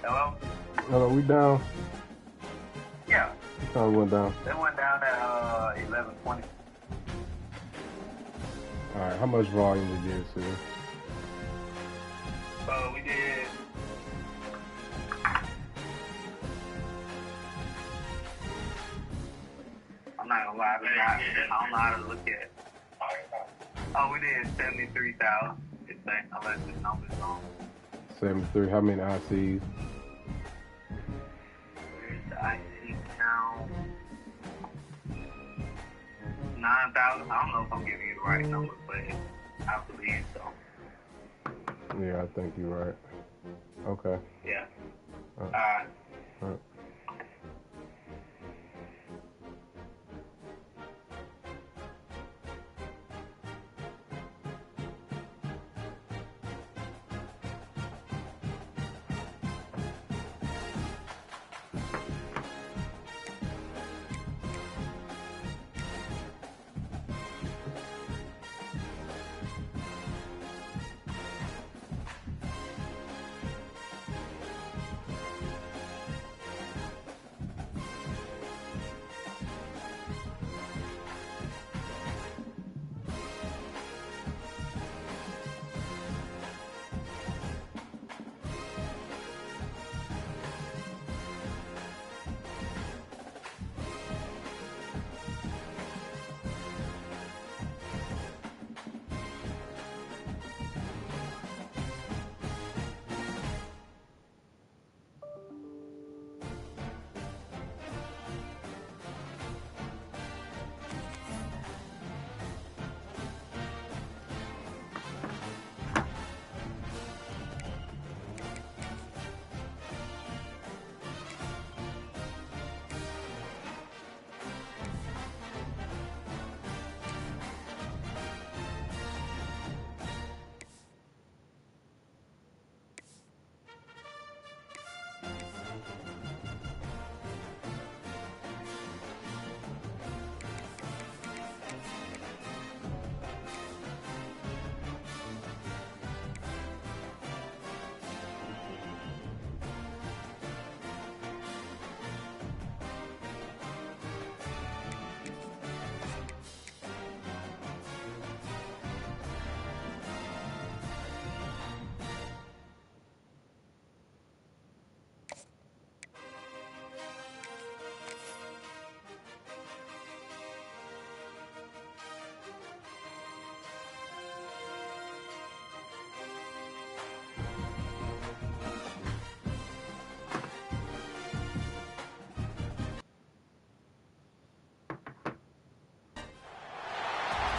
Hello? Hello, we down? Yeah. What time we went down? They went down at 11:20. All right, how much volume we did, Sue? We did. I'm not gonna lie, I don't know how to look at it. Oh, we did 73,000. Unless the number's wrong. 73. How many ICs? Where's the IC count? 9,000. I don't know if I'm giving you the right number, but I believe so. Yeah, I think you're right. Okay. Yeah. All Alright. right.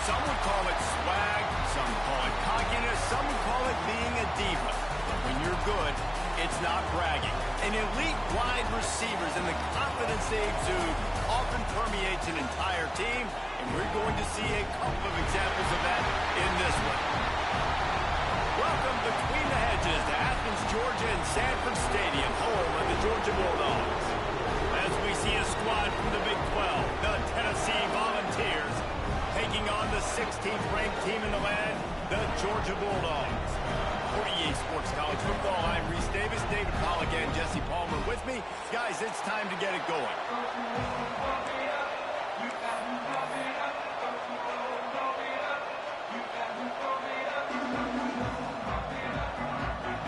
Some would call it swag, some call it cockiness, some would call it being a diva. But when you're good, it's not bragging. An elite wide receivers and the confidence they exude often permeates an entire team, and we're going to see a couple of examples of that in this one. Welcome between the hedges to Athens, Georgia and Sanford Stadium, home of the Georgia Bulldogs. As we see a squad from the Big 12, the Tennessee Volunteers, taking on the 16th ranked team in the land, the Georgia Bulldogs. For EA Sports College Football, I'm Reese Davis, David Polligan, Jesse Palmer with me. Guys, it's time to get it going.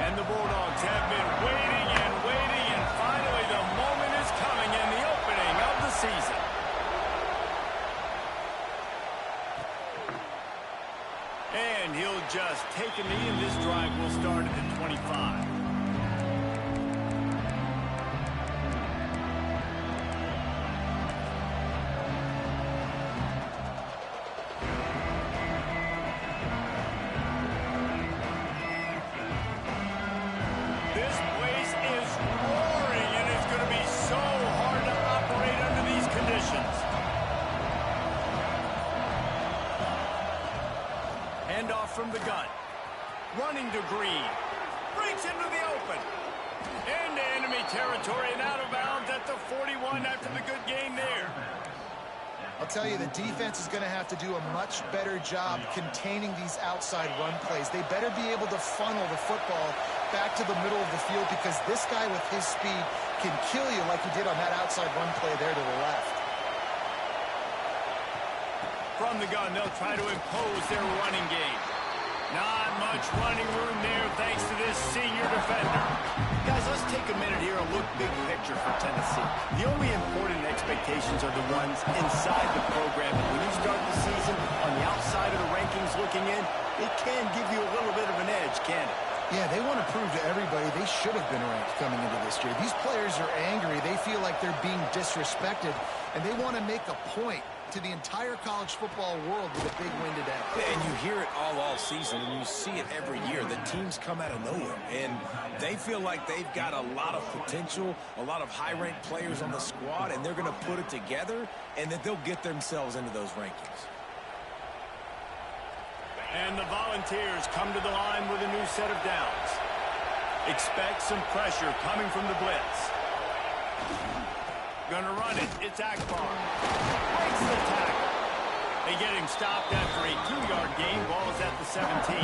And the Bulldogs have been waiting, and finally the moment is coming in the opening of the season. And he'll just take a knee, and this drive will start at the 25. This place is roaring, and it's going to be so hard to operate under these conditions. Handoff from the gun. Running to Green. Breaks into the open. Into enemy territory and out of bounds at the 41 after the good gain there. I'll tell you, the defense is going to have to do a much better job containing these outside run plays. They better be able to funnel the football back to the middle of the field because this guy with his speed can kill you like he did on that outside run play there to the left. From the gun, they'll try to impose their running game. Not much running room there thanks to this senior defender. Guys, let's take a minute here and look big picture for Tennessee. The only important expectations are the ones inside the program. And when you start the season on the outside of the rankings looking in, it can give you a little bit of an edge, can it? Yeah, they want to prove to everybody they should have been ranked coming into this year. These players are angry. They feel like they're being disrespected, and they want to make a point to the entire college football world with a big win today. And you hear it all season, and you see it every year. The teams come out of nowhere, and they feel like they've got a lot of potential, a lot of high-ranked players on the squad, and they're going to put it together, and that they'll get themselves into those rankings. And the Volunteers come to the line with a new set of downs. Expect some pressure coming from the blitz. Gonna run it. It's Akbar. Breaks the tackle. They get him stopped after a 2-yard gain. Ball is at the 17.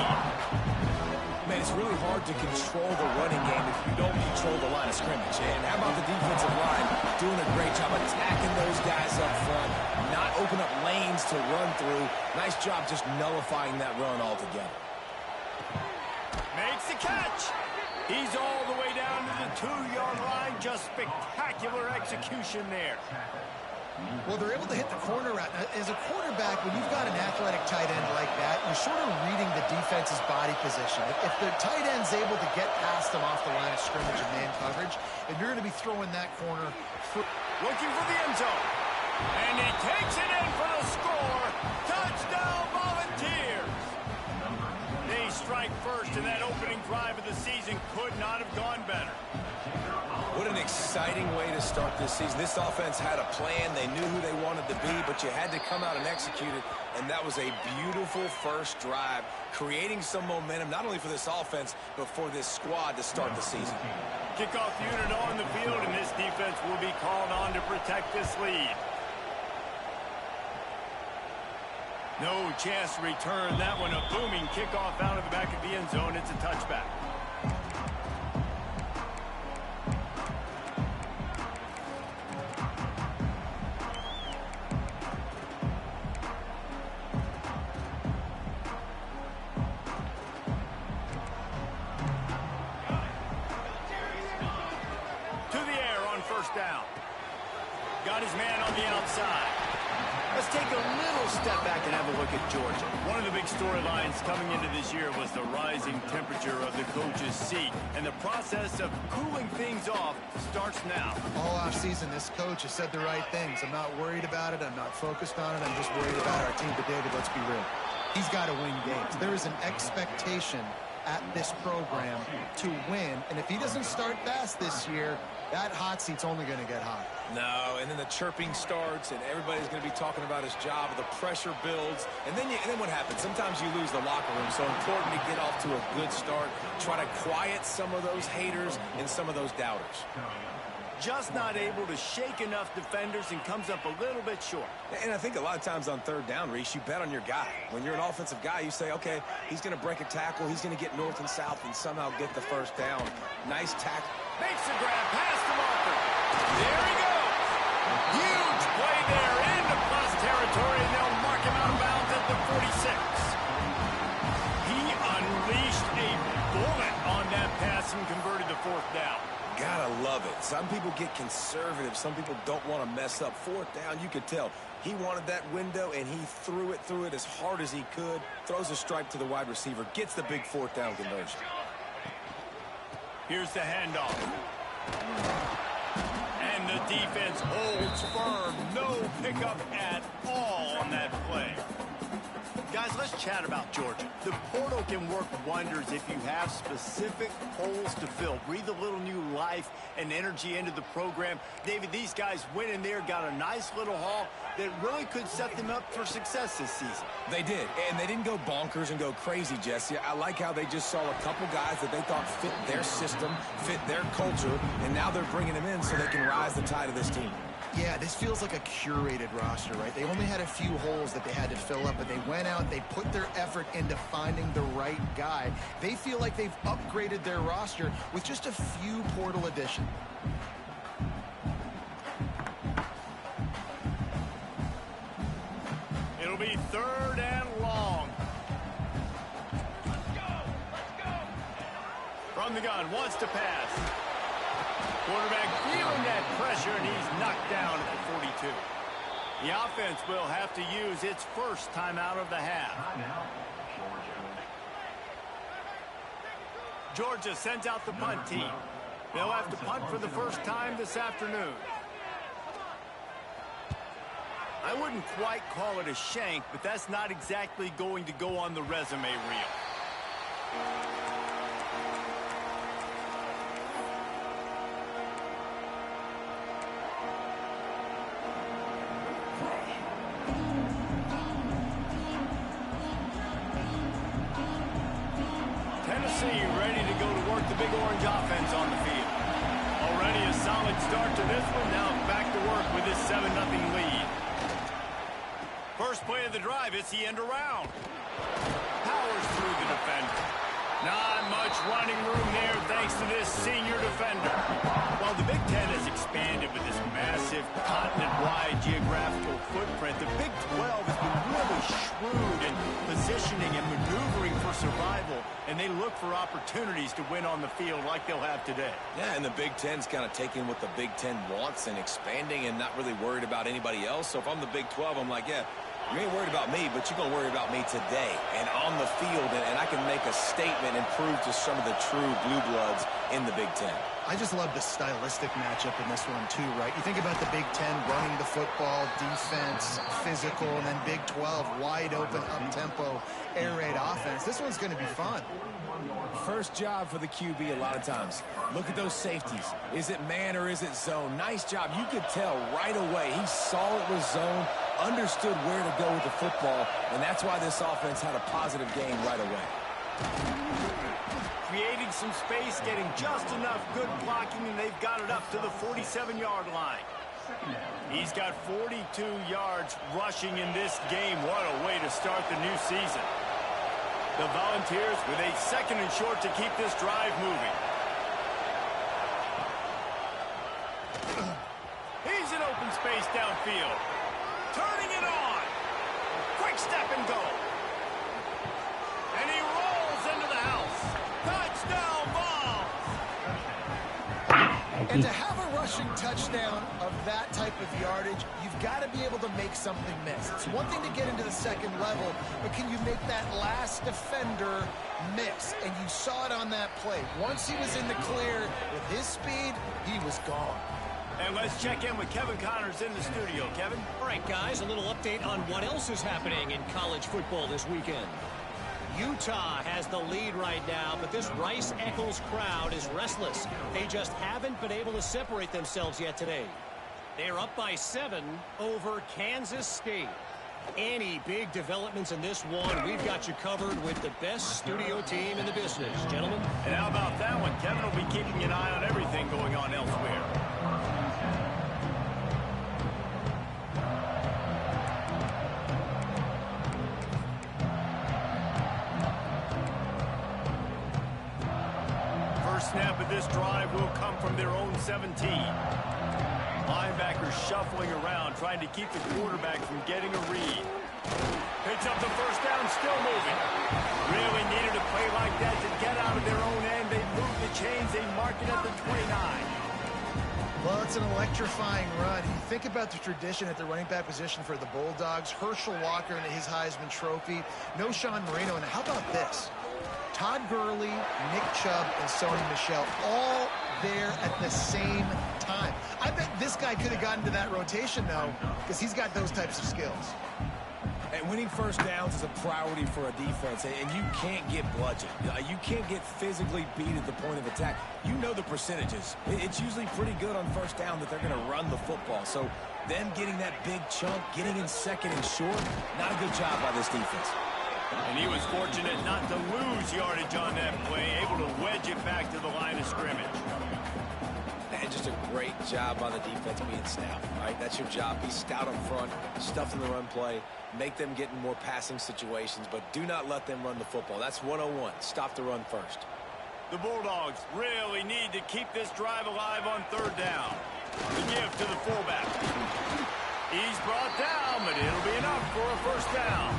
Man, it's really hard to control the running game if you don't control the line of scrimmage. And how about the defensive line doing a great job attacking those guys up front, not open up lanes to run through. Nice job just nullifying that run altogether. Makes the catch. He's all the way down to the 2-yard line. Just spectacular execution there. Well, they're able to hit the corner route. As a quarterback, when you've got an athletic tight end like that, you're sort of reading the defense's body position. If the tight end's able to get past them off the line of scrimmage and man coverage, and you're going to be throwing that corner. Looking for the end zone. And he takes it in for the score. Touchdown, Volunteers. They strike first, and that opening drive of the season could not have gone better. What an exciting way to start this season. This offense had a plan. They knew who they wanted to be, but you had to come out and execute it, and that was a beautiful first drive, creating some momentum, not only for this offense, but for this squad to start the season. Kickoff unit on the field, and this defense will be called on to protect this lead. No chance to return that one. A booming kickoff out of the back of the end zone. It's a touchback. Down. Got his man on the outside. Let's take a little step back and have a look at Georgia. One of the big storylines coming into this year was the rising temperature of the coach's seat, and the process of cooling things off starts now. All offseason, this coach has said the right things. I'm not worried about it. I'm not focused on it. I'm just worried about our team. But David, let's be real. He's got to win games. There is an expectation at this program to win, and if he doesn't start fast this year, that hot seat's only going to get hot. No, and then the chirping starts, and everybody's going to be talking about his job. The pressure builds, and then what happens? Sometimes you lose the locker room, so important to get off to a good start. Try to quiet some of those haters and some of those doubters. Just not able to shake enough defenders and comes up a little bit short. And I think a lot of times on third down, Reese, you bet on your guy. When you're an offensive guy, you say, okay, he's going to break a tackle, he's going to get north and south and somehow get the first down. Nice tackle. Makes the grab past the marker. There he goes. Huge play there into plus territory, and they'll mark him out of bounds at the 46. He unleashed a bullet on that pass and converted the fourth down. Gotta love it. Some people get conservative. Some people don't want to mess up. Fourth down, you could tell. He wanted that window, and he threw it as hard as he could. Throws a stripe to the wide receiver. Gets the big fourth down conversion. Here's the handoff. And the defense holds firm. No pickup at all on that play. Guys, let's chat about Georgia. The portal can work wonders if you have specific holes to fill. Breathe a little new life and energy into the program. David, these guys went in there, got a nice little haul that really could set them up for success this season. They did, and they didn't go bonkers and go crazy, Jesse. I like how they just saw a couple guys that they thought fit their system, fit their culture, and now they're bringing them in so they can rise the tide of this team. Yeah, this feels like a curated roster, right? They only had a few holes that they had to fill up, but they went out, they put their effort into finding the right guy. They feel like they've upgraded their roster with just a few portal additions. It'll be 3rd and long. Let's go. From the gun, wants to pass. Quarterback feeling that pressure, and he's knocked down at the 42. The offense will have to use its first timeout of the half. Georgia sends out the punt team. They'll have to punt for the first time this afternoon. I wouldn't quite call it a shank, but that's not exactly going to go on the resume reel. Tennessee ready to go to work the Big Orange offense on the field. Already a solid start to this one. Now back to work with this 7-0 lead. First play of the drive, it's the end around. Powers through the defender. Not much running room there thanks to this senior defender. While the Big Ten has expanded with this massive continent-wide geographical footprint, the Big 12 has been really shrewd in positioning and maneuvering for survival, and they look for opportunities to win on the field like they'll have today. Yeah, and the Big Ten's kind of taking what the Big Ten wants and expanding and not really worried about anybody else. So if I'm the Big 12, I'm like, yeah, you ain't worried about me, but you're going to worry about me today and on the field, and I can make a statement and prove to some of the true blue bloods in the Big Ten. I just love the stylistic matchup in this one too, right? You think about the Big Ten running the football, defense, physical, and then Big 12 wide open, up-tempo, air raid offense. This one's going to be fun. First job for the QB a lot of times. Look at those safeties. Is it man or is it zone? Nice job. You could tell right away. He saw it was zone, understood where to go with the football, and that's why this offense had a positive game right away. Creating some space, getting just enough good blocking, and they've got it up to the 47-yard line. He's got 42 yards rushing in this game. What a way to start the new season. The Volunteers with a 2nd and short to keep this drive moving. He's in open space downfield. Turning it on. Quick step and go. And he rolls into the house. Touchdown ball. And to have a rushing touchdown of that type of yardage, you've got to be able to make something miss. It's one thing to get into the second level, but can you make that last defender miss? And you saw it on that play. Once he was in the clear with his speed, he was gone. And let's check in with Kevin Connors in the studio. Kevin? All right, guys, a little update on what else is happening in college football this weekend. Utah has the lead right now, but this Rice-Eccles crowd is restless. They just haven't been able to separate themselves yet today. They're up by 7 over Kansas State. Any big developments in this one, we've got you covered with the best studio team in the business, gentlemen. And how about that one? Kevin will be keeping an eye on everything going on elsewhere. Snap of this drive will come from their own 17. Linebackers shuffling around, trying to keep the quarterback from getting a read. Picks up the first down, still moving. Really needed a play like that to get out of their own end. They move the chains, they mark it at the 29. Well, it's an electrifying run. You think about the tradition at the running back position for the Bulldogs. Herschel Walker and his Heisman Trophy. No Sean Marino. And how about this? Todd Gurley, Nick Chubb, and Sony Michel all there at the same time. I bet this guy could have gotten to that rotation, though, because he's got those types of skills. And winning first downs is a priority for a defense, and you can't get bludgeoned. You can't get physically beat at the point of attack. You know the percentages. It's usually pretty good on first down that they're going to run the football. So them getting that big chunk, getting in 2nd and short, not a good job by this defense. And he was fortunate not to lose yardage on that play, able to wedge it back to the line of scrimmage. And just a great job on the defense being stout, right? That's your job. Be stout up front, stuff in the run play, make them get in more passing situations, but do not let them run the football. That's 101. Stop the run first. The Bulldogs really need to keep this drive alive on third down. The give to the fullback. He's brought down, but it'll be enough for a first down.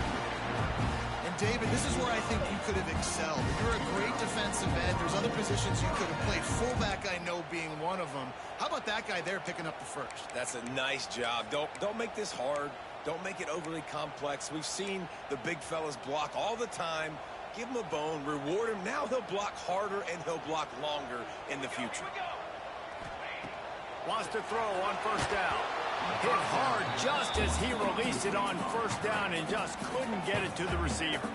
And David, this is where I think you could have excelled. You're a great defensive end. There's other positions you could have played. Fullback, I know, being one of them. How about that guy there picking up the first? That's a nice job. Don't make this hard. Don't make it overly complex. We've seen the big fellas block all the time. Give him a bone, reward him. Now he'll block harder and he'll block longer in the future. Wants to throw on first down. Hit hard just as he released it on first down and just couldn't get it to the receiver.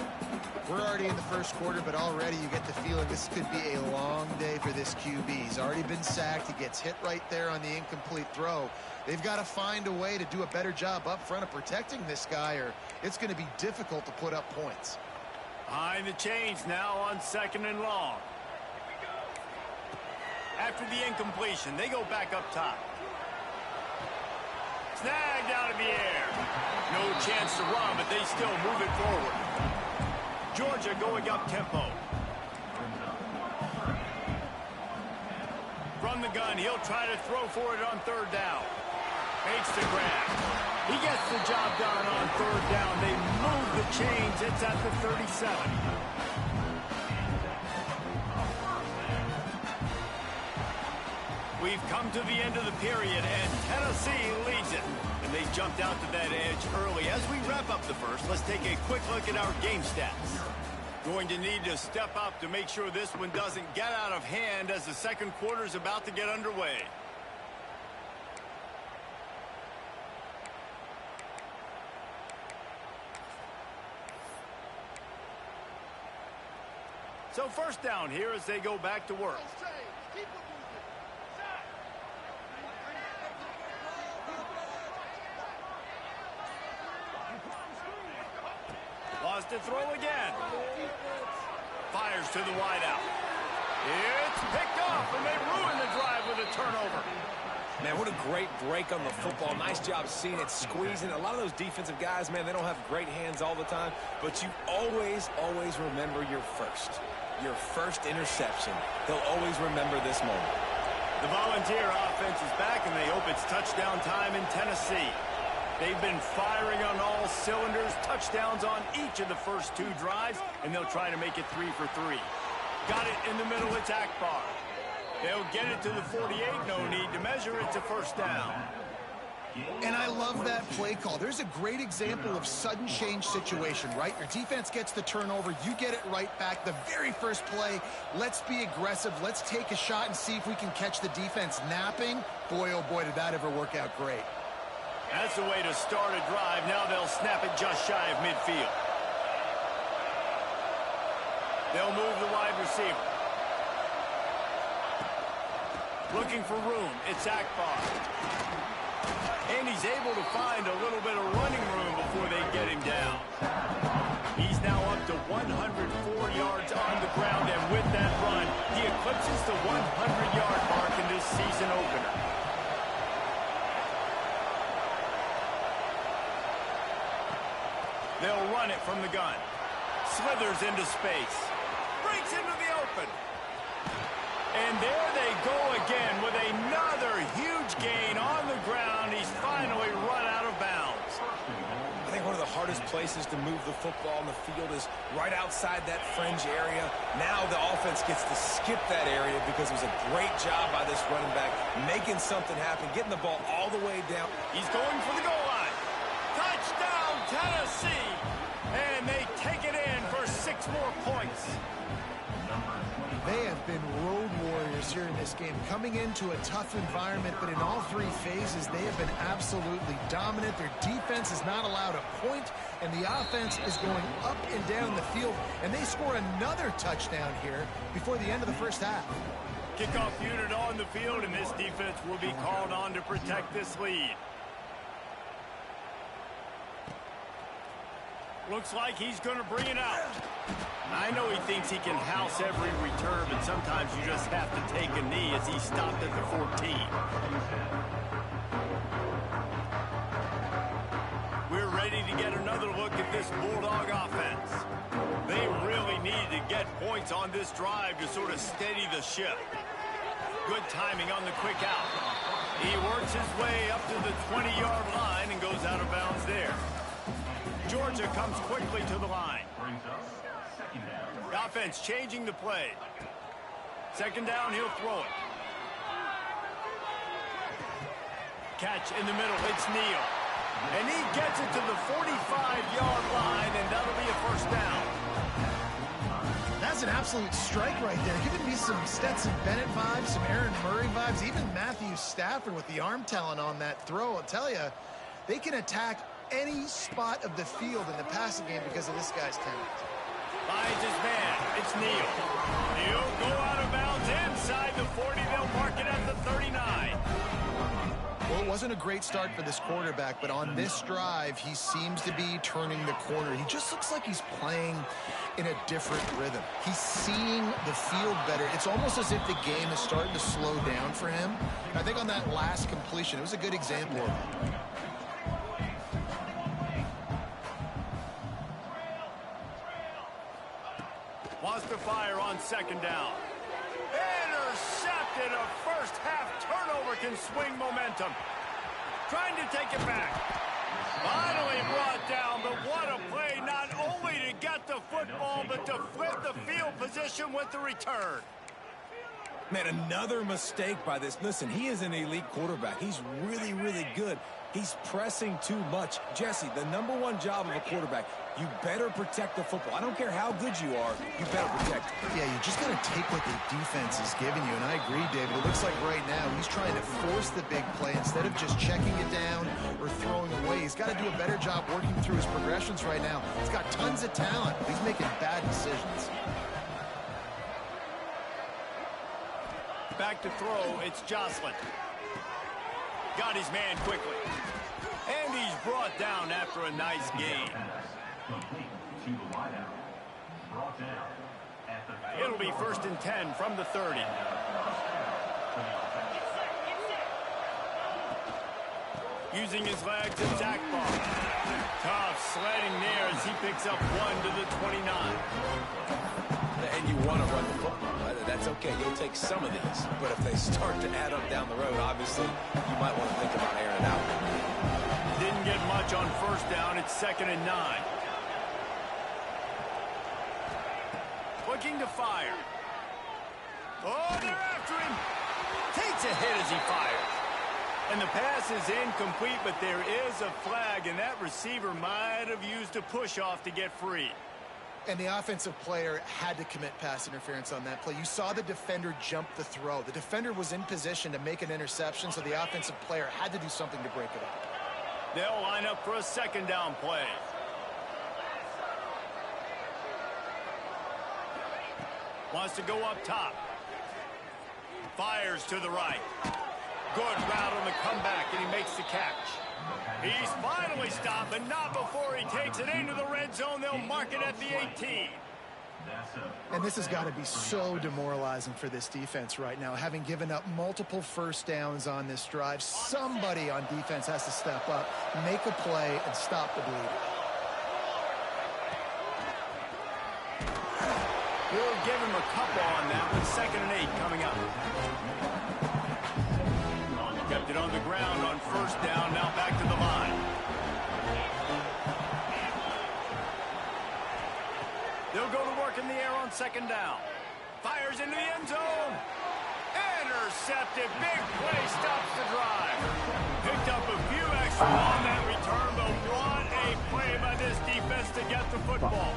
We're already in the first quarter, but already you get the feeling this could be a long day for this QB. He's already been sacked. He gets hit right there on the incomplete throw. They've got to find a way to do a better job up front of protecting this guy, or it's going to be difficult to put up points. Behind the chains now on second and long. After the incompletion, they go back up top. Snagged out of the air. No chance to run, but they still move it forward. Georgia going up tempo. From the gun, he'll try to throw for it on third down. Makes the grab. He gets the job done on third down. They move the chains. It's at the 37. We've come to the end of the period, and Tennessee leads it. And they jumped out to that edge early. As we wrap up the first, let's take a quick look at our game stats. Going to need to step up to make sure this one doesn't get out of hand as the second quarter is about to get underway. So first down here as they go back to work. Wants to throw again. Fires to the wideout. It's picked off, and they ruin the drive with a turnover. Man, what a great break on the football. Nice job seeing it, squeezing. A lot of those defensive guys, man, they don't have great hands all the time, but you always remember your first interception. They'll always remember this moment. The Volunteer offense is back, and they hope it's touchdown time in Tennessee. They've been firing on all cylinders, touchdowns on each of the first two drives, and they'll try to make it 3 for 3. Got it in the middle, it's Akbar. They'll get it to the 48, no need to measure, it's a first down. And I love that play call. There's a great example of sudden change situation, right? Your defense gets the turnover, you get it right back. The very first play, let's be aggressive, let's take a shot and see if we can catch the defense napping. Boy, oh boy, did that ever work out great. That's the way to start a drive. Now they'll snap it just shy of midfield. They'll move the wide receiver. Looking for room. It's Akbar. And he's able to find a little bit of running room before they get him down. He's now up to 104 yards on the ground, and with that run, he eclipses the 100-yard mark in this season opener. They'll run it from the gun. Slithers into space. Breaks into the open. And there they go again with another huge gain on the ground. He's finally run out of bounds. I think one of the hardest places to move the football on the field is right outside that fringe area. Now the offense gets to skip that area because it was a great job by this running back, making something happen, getting the ball all the way down. He's going for the goal line. Touchdown, Tennessee! And they take it in for 6 more points. They have been road warriors here in this game, coming into a tough environment, but in all 3 phases, they have been absolutely dominant. Their defense is not allowed a point, and the offense is going up and down the field, and they score another touchdown here before the end of the first half. Kickoff unit on the field, and this defense will be called on to protect this lead. Looks like he's going to bring it out. I know he thinks he can house every return, but sometimes you just have to take a knee as he stopped at the 14. We're ready to get another look at this Bulldog offense. They really needed to get points on this drive to sort of steady the ship. Good timing on the quick out. He works his way up to the 20-yard line and goes out of bounds there. Georgia comes quickly to the line. The offense changing the play. Second down, he'll throw it. Catch in the middle, it's Neal. And he gets it to the 45-yard line, and that'll be a first down. That's an absolute strike right there. Giving me some Stetson Bennett vibes, some Aaron Murray vibes, even Matthew Stafford with the arm talent on that throw. I'll tell you, they can attack any spot of the field in the passing game because of this guy's talent. Finds his man. It's Neal. He'll go out of bounds inside the 40. They'll mark it at the 39. Well, it wasn't a great start for this quarterback, but on this drive, he seems to be turning the corner. He just looks like he's playing in a different rhythm. He's seeing the field better. It's almost as if the game is starting to slow down for him. I think on that last completion, it was a good example of it. Wants to fire on second down. Intercepted. A first half turnover can swing momentum. Trying to take it back. Finally brought down, but what a play, not only to get the football, but to flip the field position with the return. Man, another mistake by this. Listen, he is an elite quarterback. He's really, really good. He's pressing too much. Jesse, the #1 job of a quarterback, you better protect the football. I don't care how good you are, you better protect it. Yeah, you just got to take what the defense is giving you, and I agree, David. It looks like right now he's trying to force the big play instead of just checking it down or throwing away. He's got to do a better job working through his progressions right now. He's got tons of talent, but he's making bad decisions. Back to throw, it's Jocelyn. Got his man quickly. And he's brought down after a nice gain. It'll be 1st and 10 from the 30. Using his legs, it's Zach Ball. Tough sledding there as he picks up 1 to the 29. And you want to run the football. That's okay. You'll take some of these. But if they start to add up down the road, obviously, you might want to think about airing out. Didn't get much on first down. It's 2nd and 9. Looking to fire. Oh, they're after him. Takes a hit as he fires. And the pass is incomplete, but there is a flag, and that receiver might have used a push-off to get free. And the offensive player had to commit pass interference on that play. You saw the defender jump the throw. The defender was in position to make an interception, so the offensive player had to do something to break it up. They'll line up for a 2nd down play. Wants to go up top. Fires to the right. Good route on the comeback, and he makes the catch. He's finally stopped, but not before he takes it into the red zone. They'll mark it at the 18. And this has got to be so demoralizing for this defense right now. Having given up multiple first downs on this drive, somebody on defense has to step up, make a play, and stop the bleeding. We'll give him a couple on that with 2nd and 8 coming up. Kept it on the ground on first down, now back to the line. They'll go to work in the air on 2nd down. Fires into the end zone. Intercepted. Big play stops the drive. Picked up a few extra on that return, but what a play by this defense to get the football.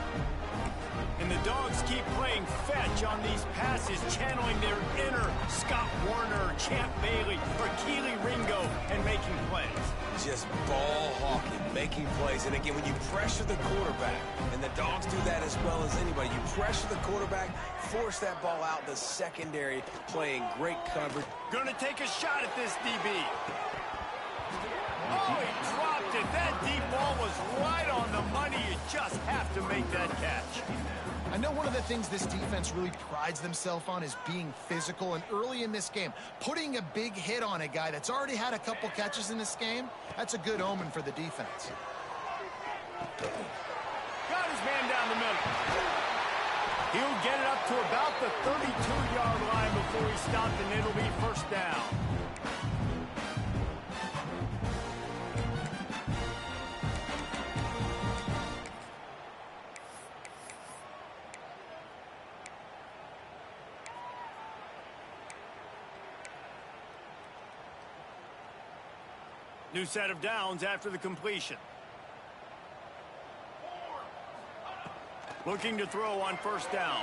And the Dogs keep playing fetch on these passes, channeling their inner Scott Warner, Champ Bailey, or Keely Ringo, and making plays. Just ball hawking, making plays. And again, when you pressure the quarterback, and the Dogs do that as well as anybody, you pressure the quarterback, force that ball out the secondary, playing great coverage. Gonna take a shot at this DB. Oh, he dropped dropped it. That deep ball was right on the money. You just have to make that catch. I know one of the things this defense really prides themselves on is being physical, and early in this game, putting a big hit on a guy that's already had a couple catches in this game, that's a good omen for the defense. Got his man down the middle. He'll get it up to about the 32-yard line before he stopped, and it'll be first down. New set of downs after the completion. Looking to throw on first down.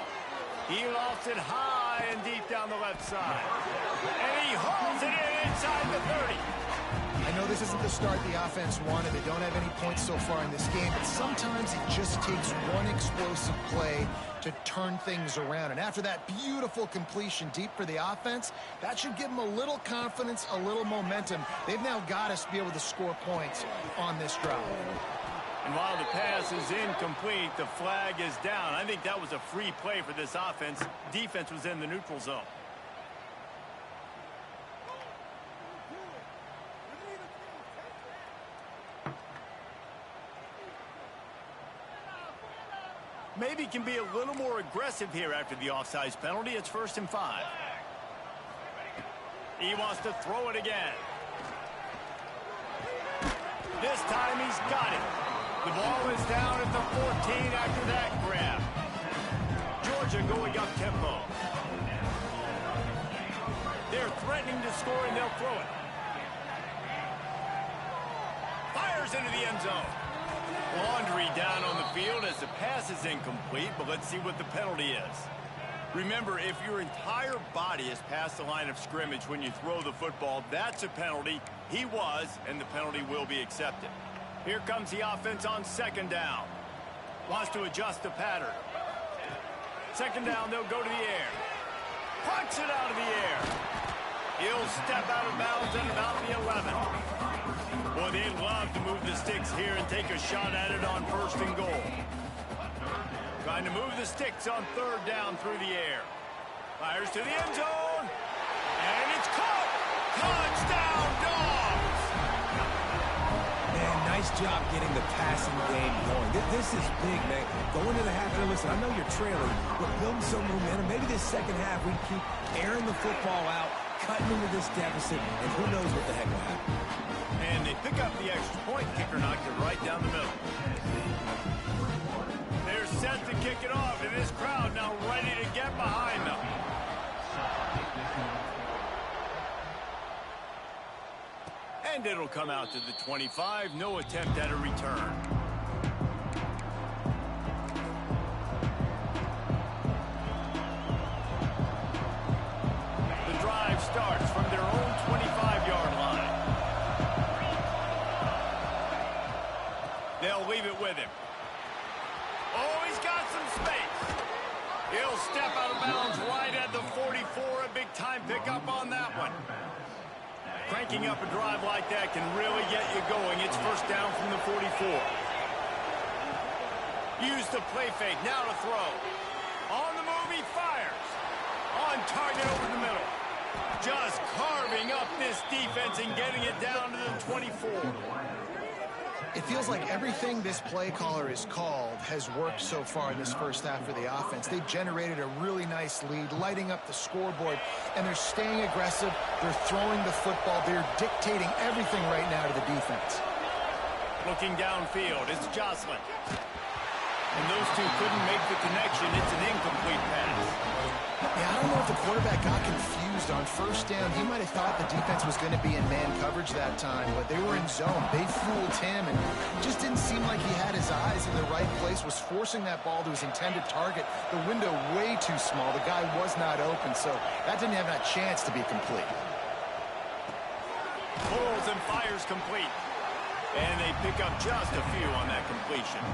He lofts it high and deep down the left side. And he hauls it in inside the 30. I know this isn't the start the offense wanted. They don't have any points so far in this game, but sometimes it just takes one explosive play to turn things around. And after that beautiful completion deep for the offense, that should give them a little confidence, a little momentum. They've now got us to be able to score points on this drive. And while the pass is incomplete, the flag is down. I think that was a free play for this offense. Defense was in the neutral zone. Maybe can be a little more aggressive here after the offsides penalty. It's 1st and 5. He wants to throw it again. This time he's got it. The ball is down at the 14 after that grab. Georgia going up tempo. They're threatening to score, and they'll throw it. Fires into the end zone. Laundry down on the field as the pass is incomplete, but let's see what the penalty is. Remember, if your entire body is past the line of scrimmage when you throw the football, that's a penalty. He was, and the penalty will be accepted. Here comes the offense on 2nd down. Wants to adjust the pattern. 2nd down, they'll go to the air. Punch it out of the air. He'll step out of bounds at about the 11. Boy, they'd love to move the sticks here and take a shot at it on 1st and goal. Trying to move the sticks on 3rd down through the air. Fires to the end zone. And it's caught. Touchdown, Dogs! Man, nice job getting the passing game going. This is big, man. Going to the half here, listen, I know you're trailing, but building some momentum. Maybe this second half we keep airing the football out, cutting into this deficit, and who knows what the heck will happen. And they pick up the extra point. Kicker knocked it right down the middle. They're set to kick it off, and this crowd now ready to get behind them. And it'll come out to the 25. No attempt at a return. The drive starts from their own 25-yard line. They'll leave it with him. Oh, he's got some space. He'll step out of bounds right at the 44. A big-time pickup on that one. Cranking up a drive like that can really get you going. It's 1st down from the 44. Use the play fake. Now to throw. On the move, he fires. On target over the middle. Just carving up this defense and getting it down to the 24. It feels like everything this play caller has called has worked so far in this first half for the offense. They've generated a really nice lead, lighting up the scoreboard, and they're staying aggressive. They're throwing the football. They're dictating everything right now to the defense. Looking downfield, it's Jocelyn. And those two couldn't make the connection. It's an incomplete pass. Yeah, I don't know if the quarterback got confused on 1st down. He might have thought the defense was going to be in man coverage that time, but they were in zone. They fooled him, and it just didn't seem like he had his eyes in the right place, was forcing that ball to his intended target. The window way too small. The guy was not open, so that didn't have a chance to be complete. Pulls and fires complete. And they pick up just a few on that completion.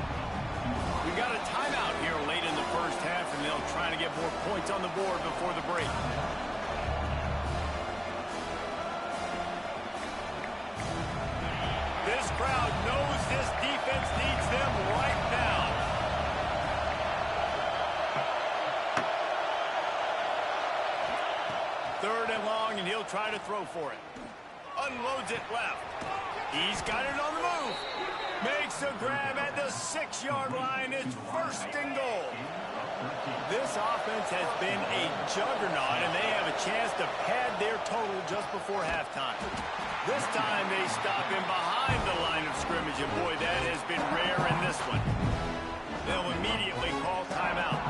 We got a timeout here late in the first half, and they'll try to get more points on the board before the break. This crowd knows this defense needs them right now. Third and long, and he'll try to throw for it. Unloads it left. He's got it on the move. Makes a grab at the 6-yard line. It's first and goal. This offense has been a juggernaut, and they have a chance to pad their total just before halftime. This time they stop him behind the line of scrimmage, and boy, that has been rare in this one. They'll immediately call timeout.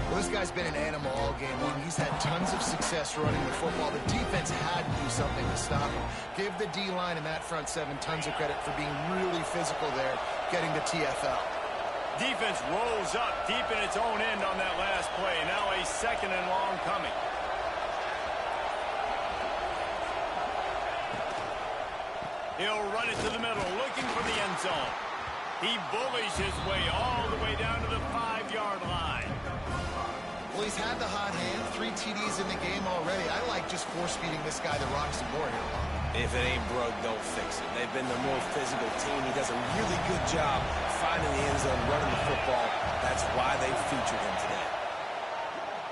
Well, this guy's been an animal all game long. He's had tons of success running the football. The defense had to do something to stop him. Give the D-line and that front seven tons of credit for being really physical there, getting the TFL. Defense rolls up deep in its own end on that last play. Now a second and long coming. He'll run it to the middle, looking for the end zone. He bullies his way all the way down to the 5-yard line. Well, he's had the hot hand, 3 TDs in the game already. I like just force-feeding this guy the rock some more here. If it ain't broke, don't fix it. They've been the more physical team. He does a really good job finding the end zone, running the football. That's why they featured him today.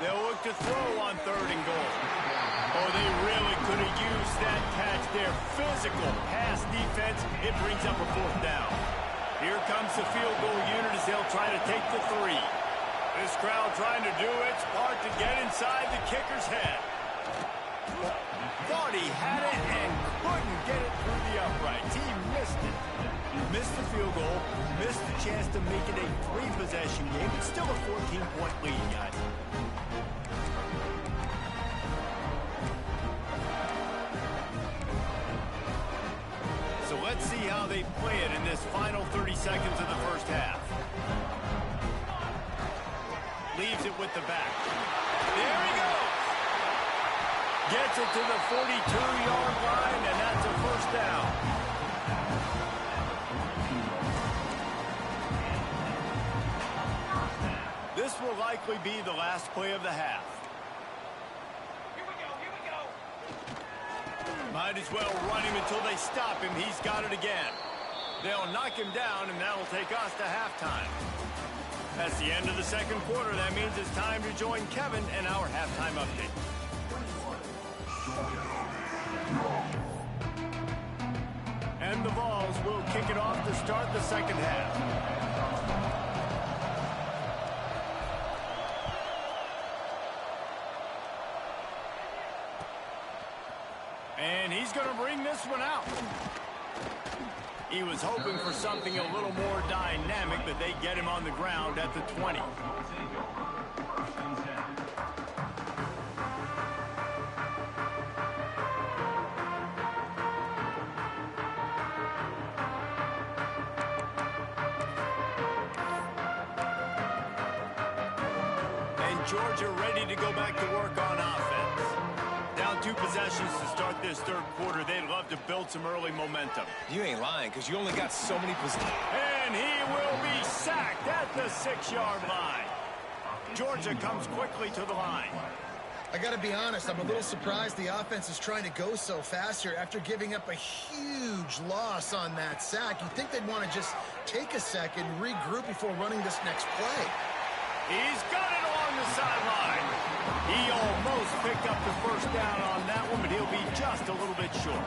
They'll look to throw on third and goal. Oh, they really could have used that catch there. Physical pass defense. It brings up a fourth down. Here comes the field goal unit as they'll try to take the 3. This crowd trying to do its part to get inside the kicker's head. Thought he had it and couldn't get it through the uprights. He missed it. Missed the field goal. Missed the chance to make it a 3-possession game. It's still a 14-point lead, guys. So let's see how they play it in this final 30 seconds of the first half. Leaves it with the back. There he goes. Gets it to the 42-yard line, and that's a first down. This will likely be the last play of the half. Might as well run him until they stop him. He's got it again. They'll knock him down, and that'll take us to halftime. That's the end of the second quarter. That means it's time to join Kevin and our halftime update. And the Vols will kick it off to start the second half. And he's going to bring this one out. He was hoping for something a little more dynamic, but they get him on the ground at the 20. And Georgia ready to go back to work on offense. Down 2 possessions to start this third quarter. They'd love to build some early momentum. You ain't lying, because you only got so many possessions. And he will be sacked at the 6-yard line. Georgia comes quickly to the line. I got to be honest, I'm a little surprised the offense is trying to go so fast here after giving up a huge loss on that sack. You'd think they'd want to just take a second, regroup before running this next play. He's got it along the sideline. He almost picked up the first down on that one, but he'll be just a little bit short.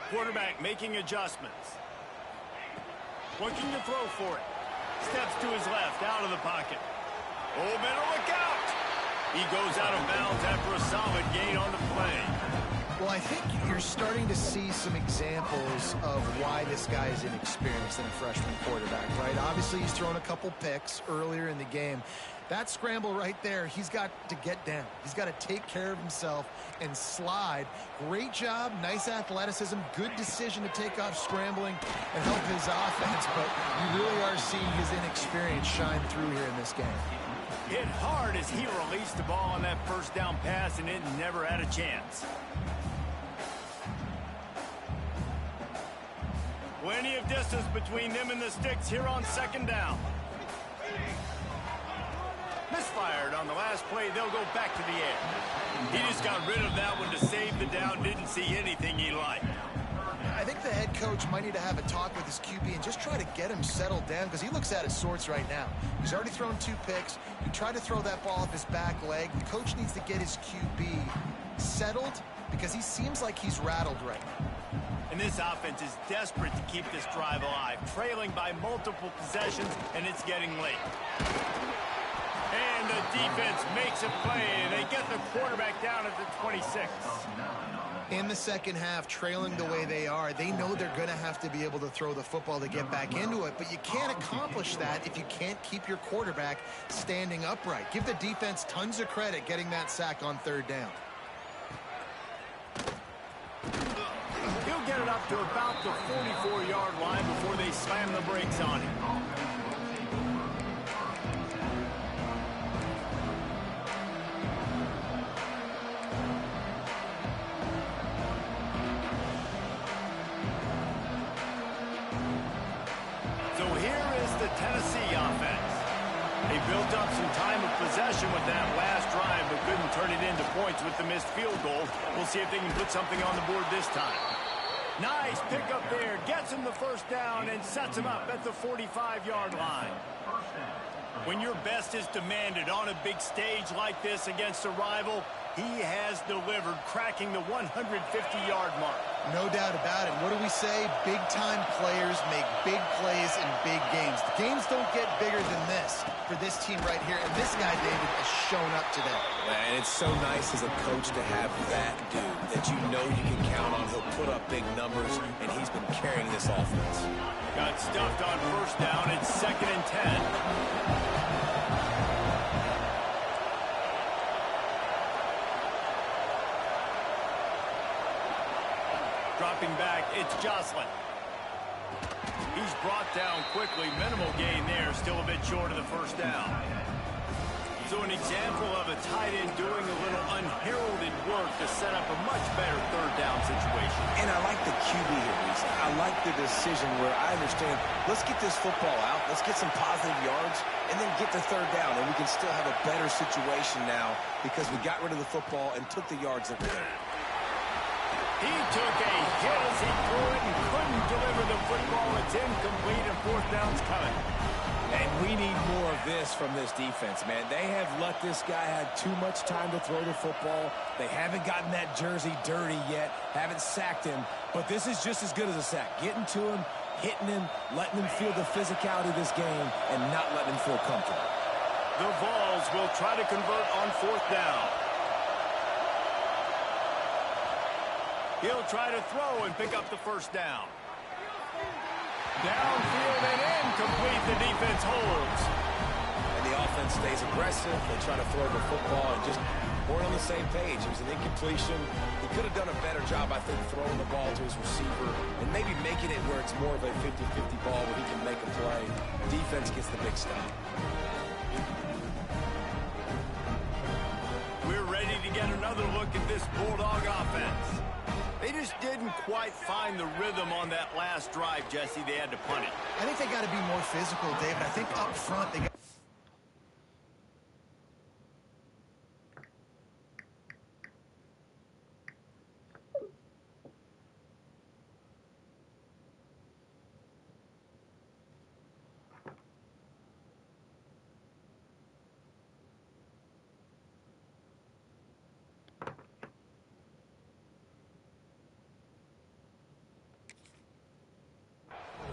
Quarterback making adjustments. Looking to throw for it. Steps to his left, out of the pocket. Oh, better look out. He goes out of bounds after a solid gain on the play. Well, I think you're starting to see some examples of why this guy is inexperienced in a freshman quarterback, right? Obviously, he's thrown a couple picks earlier in the game. That scramble right there, he's got to get down. He's got to take care of himself and slide. Great job, nice athleticism, good decision to take off scrambling and help his offense, but you really are seeing his inexperience shine through here in this game. Hit hard as he released the ball on that first down pass, and it never had a chance. Plenty of distance between them and the sticks here on second down. Misfires. fired. On the last play, they'll go back to the air. He just got rid of that one to save the down. Didn't see anything he liked. I think the head coach might need to have a talk with his QB and just try to get him settled down because he looks out of sorts right now. He's already thrown 2 picks. He tried to throw that ball off his back leg. The coach needs to get his QB settled because he seems like he's rattled right now. And this offense is desperate to keep this drive alive, trailing by multiple possessions, and it's getting late. And the defense makes a play, and they get the quarterback down at the 26. In the second half, trailing the way they are, they know they're going to have to be able to throw the football to get back into it, but you can't accomplish that if you can't keep your quarterback standing upright. Give the defense tons of credit getting that sack on 3rd down. He'll get it up to about the 44-yard line before they slam the brakes on him. So here is the Tennessee offense. They built up some time of possession with that last drive, but couldn't turn it into points with the missed field goal. We'll see if they can put something on the board this time. Nice pickup there. Gets him the first down and sets him up at the 45-yard line. When your best is demanded on a big stage like this against a rival, he has delivered, cracking the 150-yard mark. No doubt about it. What do we say? Big-time players make big plays in big games. The games don't get bigger than this for this team right here, and this guy, David, has shown up today. And it's so nice as a coach to have that dude that you know you can count on. He'll put up big numbers, and he's been carrying this offense. Got stuffed on first down. It's 2nd and 10. Dropping back, it's Joslin. He's brought down quickly. Minimal gain there, still a bit short of the first down. So an example of a tight end doing a little unheralded work to set up a much better 3rd down situation. And I like the QB here, Lisa. I like the decision where I understand, let's get this football out, let's get some positive yards, and then get the 3rd down, and we can still have a better situation now because we got rid of the football and took the yards that were there. He took a hit as he threw it and couldn't deliver the football. It's incomplete and 4th down's coming. And we need more of this from this defense, man. They have let this guy have too much time to throw the football. They haven't gotten that jersey dirty yet, haven't sacked him. But this is just as good as a sack. Getting to him, hitting him, letting him feel the physicality of this game, and not letting him feel comfortable. The Vols will try to convert on 4th down. He'll try to throw and pick up the first down. Downfield and incomplete. The defense holds. And the offense stays aggressive. They try to throw the football and just weren't on the same page. It was an incompletion. He could have done a better job, I think, throwing the ball to his receiver and maybe making it where it's more of a 50-50 ball where he can make a play. Defense gets the big stop. We're ready to get another look at this Bulldog offense. They just didn't quite find the rhythm on that last drive, Jesse. They had to punt it. I think they got to be more physical, David. I think up front they got...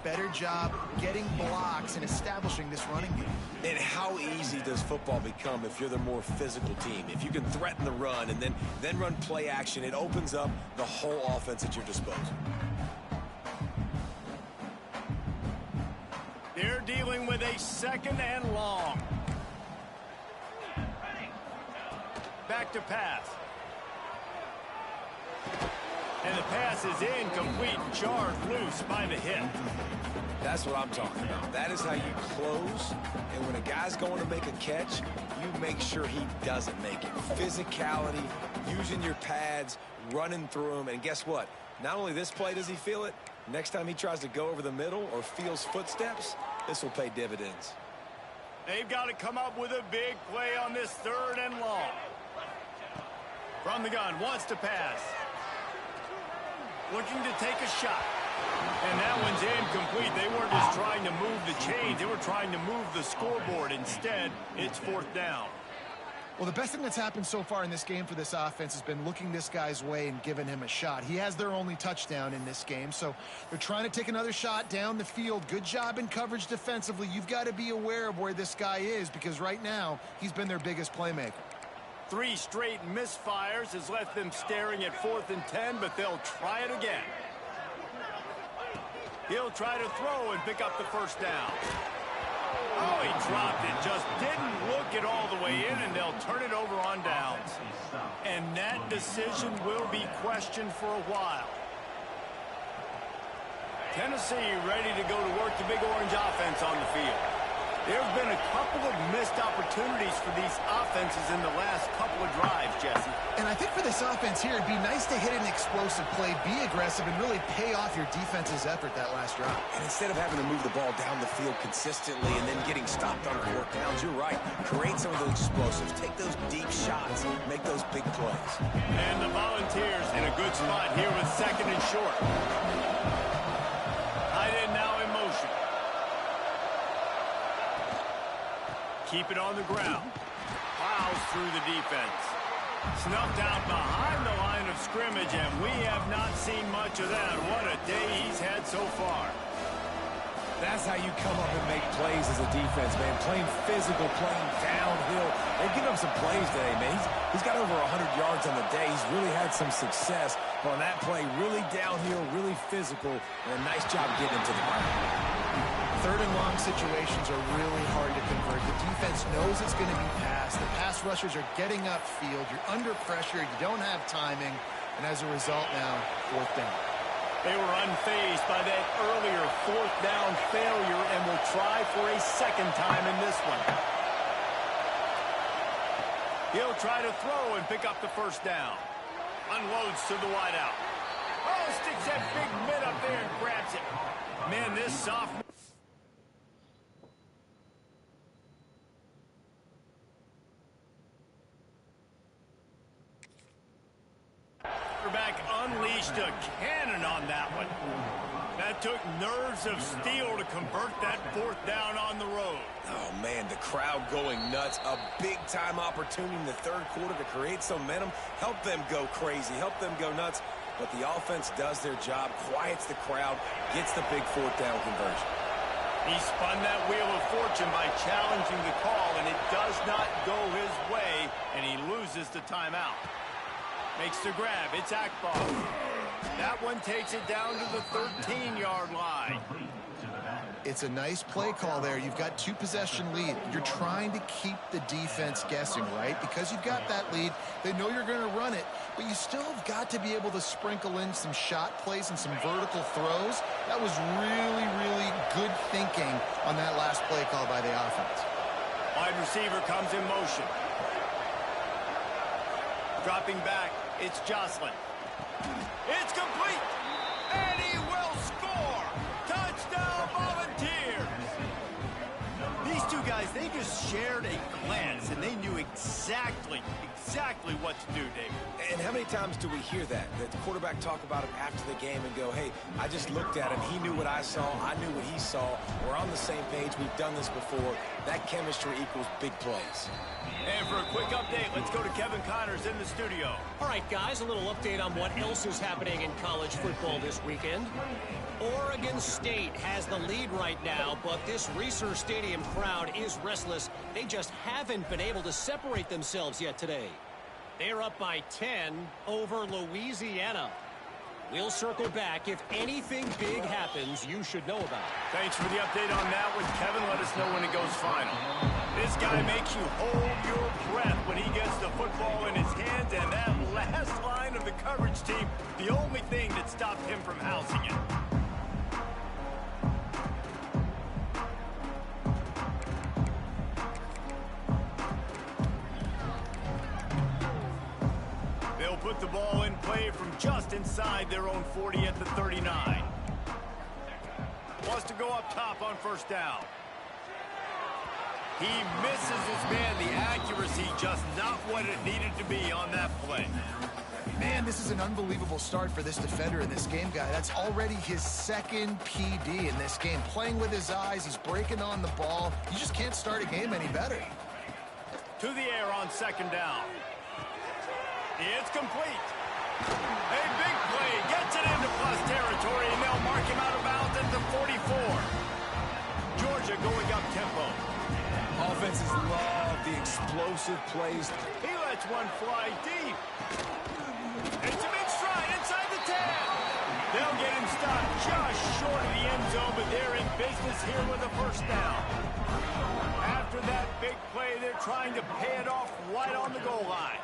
better job getting blocks and establishing this running game. And how easy does football become if you're the more physical team? If you can threaten the run and then run play action, it opens up the whole offense at your disposal. They're dealing with a 2nd and long. Back to pass. And the pass is incomplete, charged loose by the hit. That's what I'm talking about. That is how you close. And when a guy's going to make a catch, you make sure he doesn't make it. Physicality, using your pads, running through him. And guess what? Not only this play does he feel it, next time he tries to go over the middle or feels footsteps, this will pay dividends. They've got to come up with a big play on this 3rd and long. From the gun, wants to pass. Looking to take a shot. And that one's incomplete. They weren't just trying to move the chains. They were trying to move the scoreboard. Instead, it's 4th down. Well, the best thing that's happened so far in this game for this offense has been looking this guy's way and giving him a shot. He has their only touchdown in this game, so they're trying to take another shot down the field. Good job in coverage defensively. You've got to be aware of where this guy is because right now he's been their biggest playmaker. 3 straight misfires has left them staring at 4th and 10, but they'll try it again. He'll try to throw and pick up the 1st down. Oh, he dropped it. Just didn't look it all the way in, and they'll turn it over on downs. And that decision will be questioned for a while. Tennessee ready to go to work the Big Orange offense on the field. There have been a couple of missed opportunities for these offenses in the last couple of drives, Jesse. And I think for this offense here, it'd be nice to hit an explosive play, be aggressive, and really pay off your defense's effort that last drive. And instead of having to move the ball down the field consistently and then getting stopped on 4th downs, you're right. Create some of those explosives. Take those deep shots. Make those big plays. And the Volunteers in a good spot here with 2nd and short. Tight end now in motion. Keep it on the ground. Plows through the defense. Snuffed out behind the line of scrimmage, and we have not seen much of that. What a day he's had so far. That's how you come up and make plays as a defense, man. Playing physical, playing downhill. They've given him some plays today, man. He's got over 100 yards on the day. He's really had some success. But on that play, really downhill, really physical, and a nice job getting him to the ground. 3rd and long situations are really hard to convert. The defense knows it's going to be passed. The pass rushers are getting upfield. You're under pressure. You don't have timing. And as a result now, 4th down. They were unfazed by that earlier 4th down failure and will try for a 2nd time in this one. He'll try to throw and pick up the 1st down. Unloads to the wideout. Oh, sticks that big mid up there and grabs it. Man, this sophomore... Quarterback unleashed a cannon on that one. That took nerves of steel to convert that 4th down on the road. Oh, man, the crowd going nuts. A big-time opportunity in the 3rd quarter to create some momentum. Help them go crazy. Help them go nuts. But the offense does their job, quiets the crowd, gets the big 4th down conversion. He spun that wheel of fortune by challenging the call, and it does not go his way, and he loses the timeout. Makes the grab. It's Akbar. That one takes it down to the 13-yard line. It's a nice play call there. You've got 2-possession lead. You're trying to keep the defense guessing, right? Because you've got that lead, they know you're going to run it, but you still have got to be able to sprinkle in some shot plays and some vertical throws. That was really, really good thinking on that last play call by the offense. Wide receiver comes in motion. Dropping back, it's Jocelyn. It's complete, and he will score. Touchdown, Volunteers. These two guys, they just shared a glance, and they knew exactly what to do, David. And how many times do we hear that? That the quarterback talk about him after the game and go, hey, I just looked at him. He knew what I saw. I knew what he saw. We're on the same page. We've done this before. That chemistry equals big plays. And for a quick update, let's go to Kevin Connors in the studio. All right, guys, a little update on what else is happening in college football this weekend. Oregon State has the lead right now, but this Reser Stadium crowd is restless. They just haven't been able to separate themselves yet today. They're up by 10 over Louisiana. We'll circle back. If anything big happens, you should know about it. Thanks for the update on that one, Kevin. Let us know when it goes final. This guy makes you hold your breath when he gets the football in his hands, and that last line of the coverage team, the only thing that stopped him from housing it. They'll put the ball in play from just inside their own 40 at the 39. Wants to go up top on 1st down. He misses his man. The accuracy just not what it needed to be on that play. Man, this is an unbelievable start for this defender in this game, guy. That's already his second PD in this game. Playing with his eyes, he's breaking on the ball. You just can't start a game any better. To the air on second down. It's complete. A big play. Gets it into plus territory, and they'll mark him out of bounds at the 44. Georgia going up tempo. Offenses love the explosive plays. He lets one fly deep. It's a big stride inside the 10. They'll get him stopped just short of the end zone, but they're in business here with a first down. After that big play, they're trying to pay it off right on the goal line.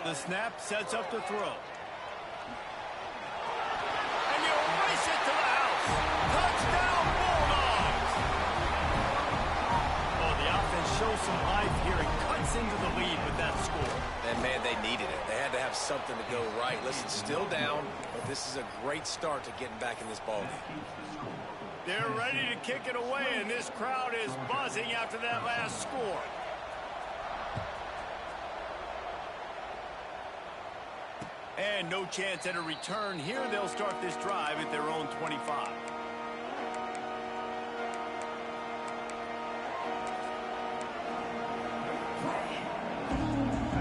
The snap sets up the throw. And you race it to the house. Touchdown, Bulldogs! Oh, the offense shows some life here and cuts into the lead with that score. And, man, they needed it. They had to have something to go right. Listen, still down, but this is a great start to getting back in this ballgame. They're ready to kick it away, and this crowd is buzzing after that last score. And no chance at a return here. They'll start this drive at their own 25.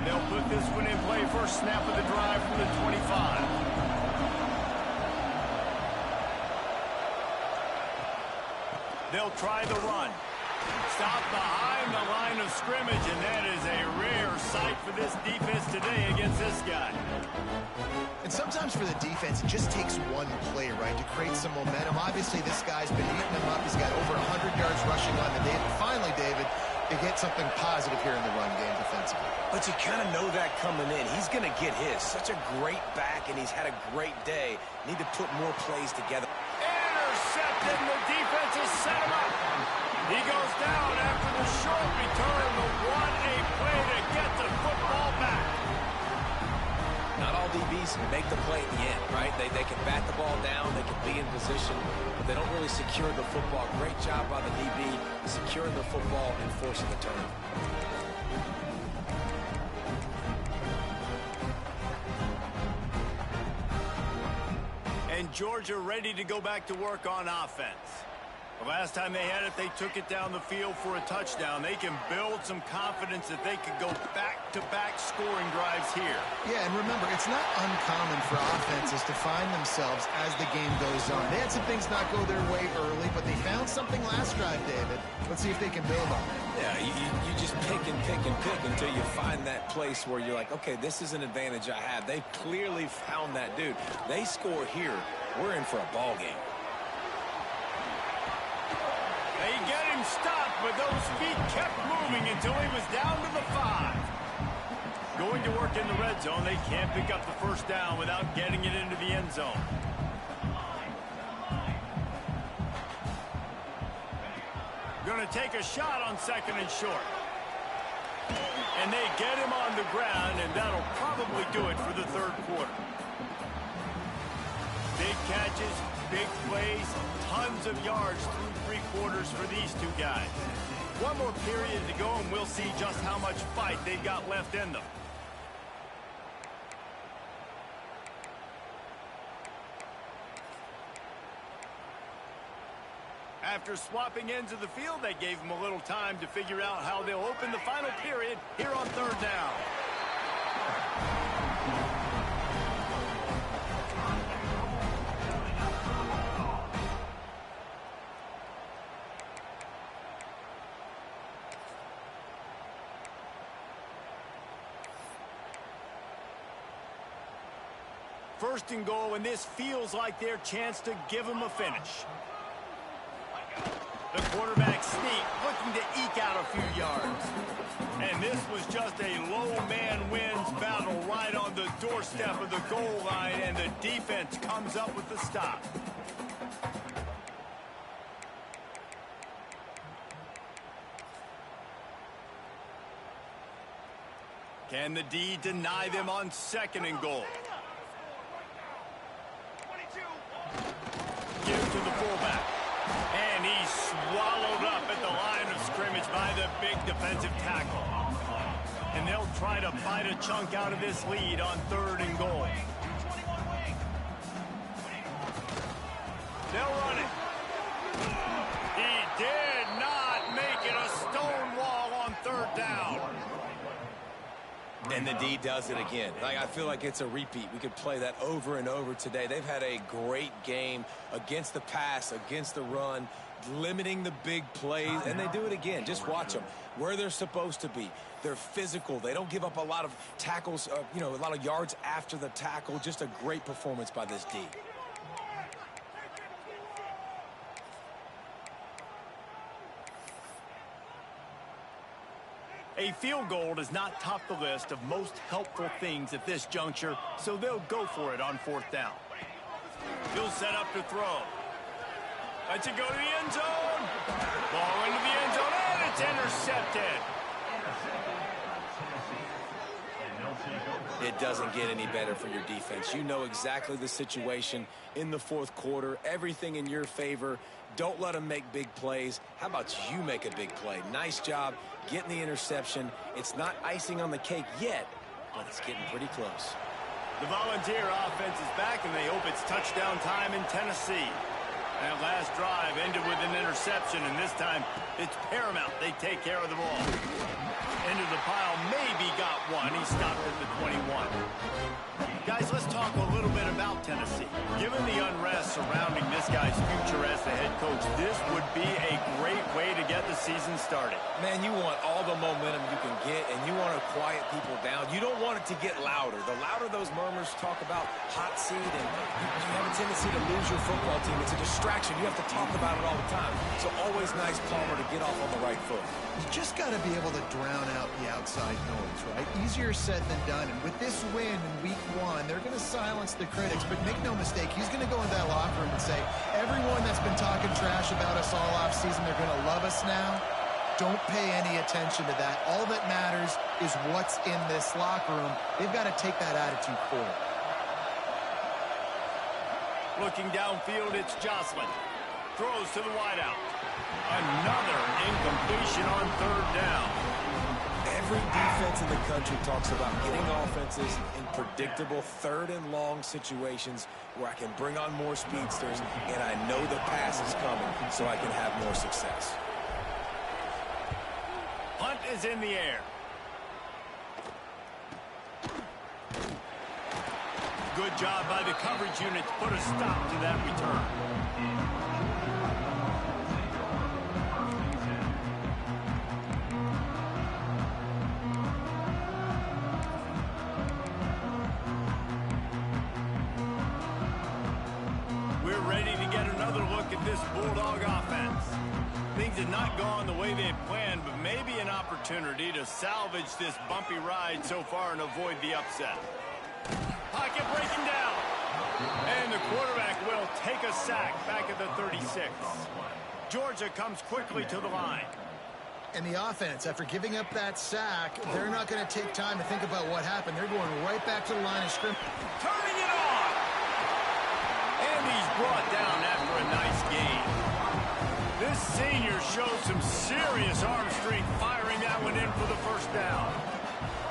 They'll put this one in play. First snap of the drive from the 25. They'll try the run. Stop behind the line of scrimmage, and that is a rare sight for this defense today against this guy. And sometimes for the defense, it just takes one play, right, to create some momentum. Obviously, this guy's been eating him up. He's got over 100 yards rushing on the day. But finally, David, they get something positive here in the run game defensively. But you kind of know that coming in. He's going to get his. Such a great back, and he's had a great day. Need to put more plays together. Intercepted, the defense has set him up. He goes down after the short return, but what a play to get the football back. Not all DBs make the play at the end, right? They can bat the ball down, they can be in position, but they don't really secure the football. Great job by the DB securing the football and forcing the turnover. And Georgia ready to go back to work on offense. The last time they had it, they took it down the field for a touchdown. They can build some confidence that they could go back-to-back scoring drives here. Yeah, and remember, it's not uncommon for offenses to find themselves as the game goes on. They had some things not go their way early, but they found something last drive, David. Let's see if they can build on it. Yeah, you just pick and pick and pick until you find that place where you're like, okay, this is an advantage I have. They clearly found that dude. They score here, we're in for a ball game. They get him stopped, but those feet kept moving until he was down to the 5. Going to work in the red zone, they can't pick up the first down without getting it into the end zone. Going to take a shot on second and short. And they get him on the ground, and that'll probably do it for the third quarter. Big catches, big plays, tons of yards through three quarters for these two guys. One more period to go, and we'll see just how much fight they've got left in them. After swapping ends of the field, they gave them a little time to figure out how they'll open the final period here on third down. First and goal, and this feels like their chance to give them a finish. The quarterback sneak, looking to eke out a few yards. And this was just a low man wins battle right on the doorstep of the goal line, and the defense comes up with the stop. Can the D deny them on second and goal? offensive tackle. And they'll try to bite a chunk out of this lead on 3rd and goal. They'll run it. He did not make it a stone wall on 3rd down. And the D does it again. I feel like it's a repeat. We could play that over and over today. They've had a great game against the pass, against the run, limiting the big plays, and they do it again. Just watch them where they're supposed to be. They're physical. They don't give up a lot of tackles, a lot of yards after the tackle. Just a great performance by this D. A field goal does not top the list of most helpful things at this juncture, so they'll go for it on 4th down. He'll set up to throw. Lets it go to the end zone. Ball into the end zone, and it's intercepted. It doesn't get any better for your defense. You know exactly the situation in the 4th quarter. Everything in your favor. Don't let them make big plays. How about you make a big play? Nice job getting the interception. It's not icing on the cake yet, but it's getting pretty close. The Volunteer offense is back, and they hope it's touchdown time in Tennessee. That last drive ended with an interception, and this time it's paramount they take care of the ball. Into the pile, maybe got one. He stopped at the 21. Guys, let's talk a little bit about Tennessee. Given the unrest surrounding this guy's future as the head coach, this would be a great way to get the season started. Man, you want all the momentum you can get, and you want to quiet people down. You don't want it to get louder. The louder those murmurs talk about hot seat, and you have a tendency to lose your football team. It's a distraction. You have to talk about it all the time. So always nice, Palmer, to get off on the right foot. You just got to be able to drown out the outside noise, right? Easier said than done. And with this win in week 1, they're going to silence the critics. But make no mistake, he's going to go into that locker room and say, everyone that's been talking trash about us all off season, they're going to love us now. Don't pay any attention to that. All that matters is what's in this locker room. They've got to take that attitude forward. Looking downfield, it's Jocelyn. Throws to the wideout. Another incompletion on 3rd down. Every defense in the country talks about getting offenses in predictable 3rd and long situations where I can bring on more speedsters and I know the pass is coming so I can have more success. Punt is in the air. Good job by the coverage unit to put a stop to that return. This Bulldog offense. Things had not gone the way they had planned, but maybe an opportunity to salvage this bumpy ride so far and avoid the upset. Pocket breaking down. And the quarterback will take a sack back at the 36. Georgia comes quickly to the line. And the offense, after giving up that sack, they're not going to take time to think about what happened. They're going right back to the line of scrimmage. Turning it on! And he's brought down after a nice game. This senior shows some serious arm strength, firing that one in for the 1st down.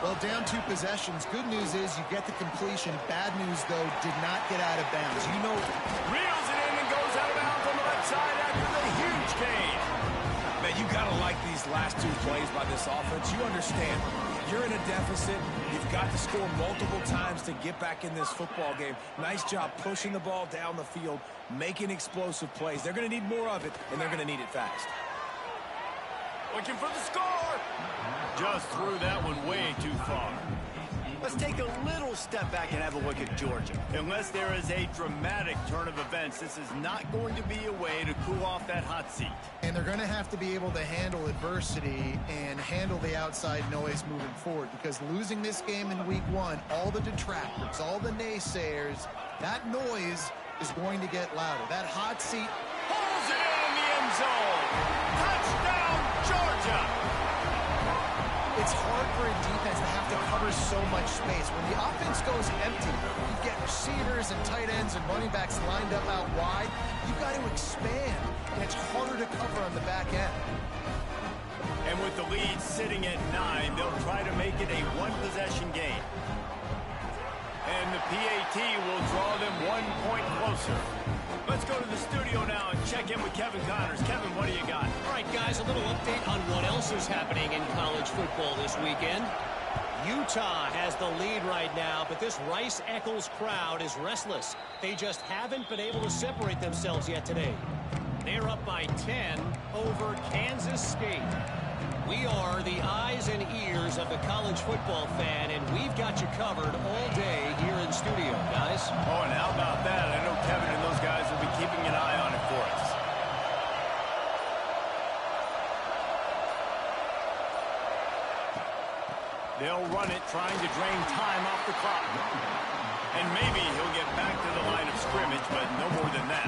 Well, down 2 possessions. Good news is you get the completion. Bad news, though, did not get out of bounds. Reels it in and goes out of bounds on the left side after the huge gain. Man, you got to like these last 2 plays by this offense. You understand, you're in a deficit. You've got to score multiple times to get back in this football game. Nice job pushing the ball down the field, making explosive plays. They're going to need more of it, and they're going to need it fast. Looking for the score. Just threw that one way too far. Let's take a little step back and have a look at Georgia. Unless there is a dramatic turn of events, this is not going to be a way to cool off that hot seat. And they're going to have to be able to handle adversity and handle the outside noise moving forward, because losing this game in week 1, all the detractors, all the naysayers, that noise is going to get louder. That hot seat pulls it in the end zone. Touchdown, Georgia! It's hard for a defense to have to cover so much space. When the offense goes empty, you get receivers and tight ends and running backs lined up out wide. You've got to expand, and it's harder to cover on the back end. And And with the lead sitting at 9, they'll try to make it a one-possession game. And the PAT will draw them 1 point closer. Let's go to the studio now and check in with Kevin Connors. Kevin, what do you got? All right, guys, a little update on what else is happening in college football this weekend. Utah has the lead right now, but this Rice-Eccles crowd is restless. They just haven't been able to separate themselves yet today. They're up by 10 over Kansas State. We are the eyes and ears of the college football fan, and we've got you covered all day here in studio, guys. Oh, and how about that? I know Kevin and those guys will be keeping an eye on it for us. They'll run it, trying to drain time off the clock. And maybe he'll get back to the line of scrimmage, but no more than that.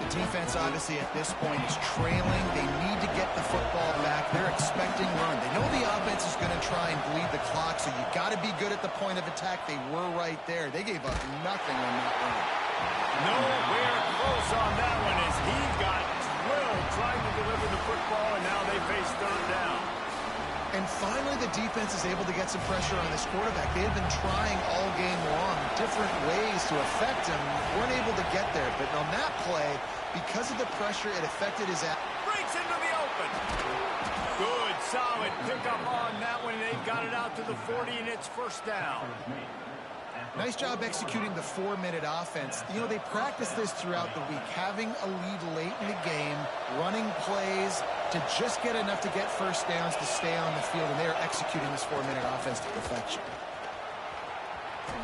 The defense, obviously, at this point is trailing. They need to get the football back. They're expecting run. They know the offense is going to try and bleed the clock, so you got to be good at the point of attack. They were right there. They gave up nothing on that run. Nowhere close on that one as he got drilled trying to deliver the football, and now they face third down. And finally, the defense is able to get some pressure on this quarterback. They had been trying all game long different ways to affect him. Weren't able to get there. But on that play, because of the pressure, it affected his... Breaks into the open. Good, solid pickup on that one. They've got it out to the 40, and it's first down. Nice job executing the 4-minute offense. You know, they practice this throughout the week, having a lead late in the game, running plays to just get enough to get first downs to stay on the field, and they are executing this 4-minute offense to perfection.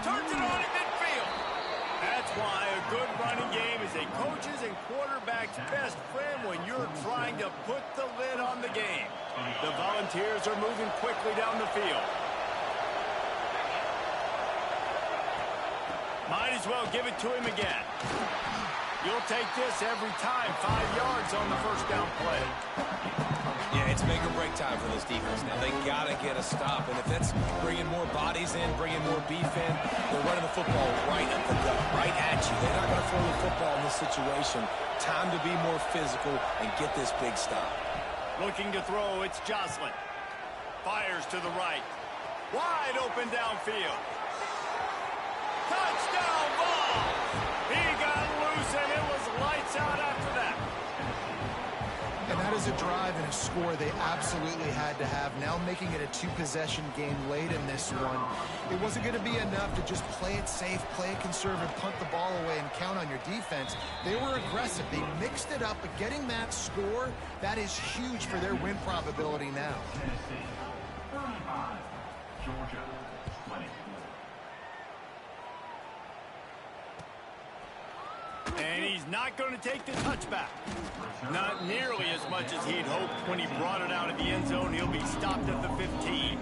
Turns it on at midfield. That's why a good running game is a coach's and quarterback's best friend when you're trying to put the lid on the game. The Volunteers are moving quickly down the field. Might as well give it to him again. You'll take this every time. 5 yards on the first down play. Yeah, it's make or break time for this defense now. They got to get a stop. And if that's bringing more bodies in, bringing more beef in, they're running the football right up the gut, right at you. They're not going to throw the football in this situation. Time to be more physical and get this big stop. Looking to throw, it's Jocelyn. Fires to the right. Wide open downfield. Touchdown ball! He got loose, and it was lights out after that. And that is a drive and a score they absolutely had to have. Now making it a 2-possession game late in this one. It wasn't going to be enough to just play it safe, play it conservative, punt the ball away, and count on your defense. They were aggressive. They mixed it up, but getting that score, that is huge for their win probability now. Tennessee, 35, Georgia, 20. And he's not going to take the touchback. Not nearly as much as he'd hoped when he brought it out of the end zone. He'll be stopped at the 15.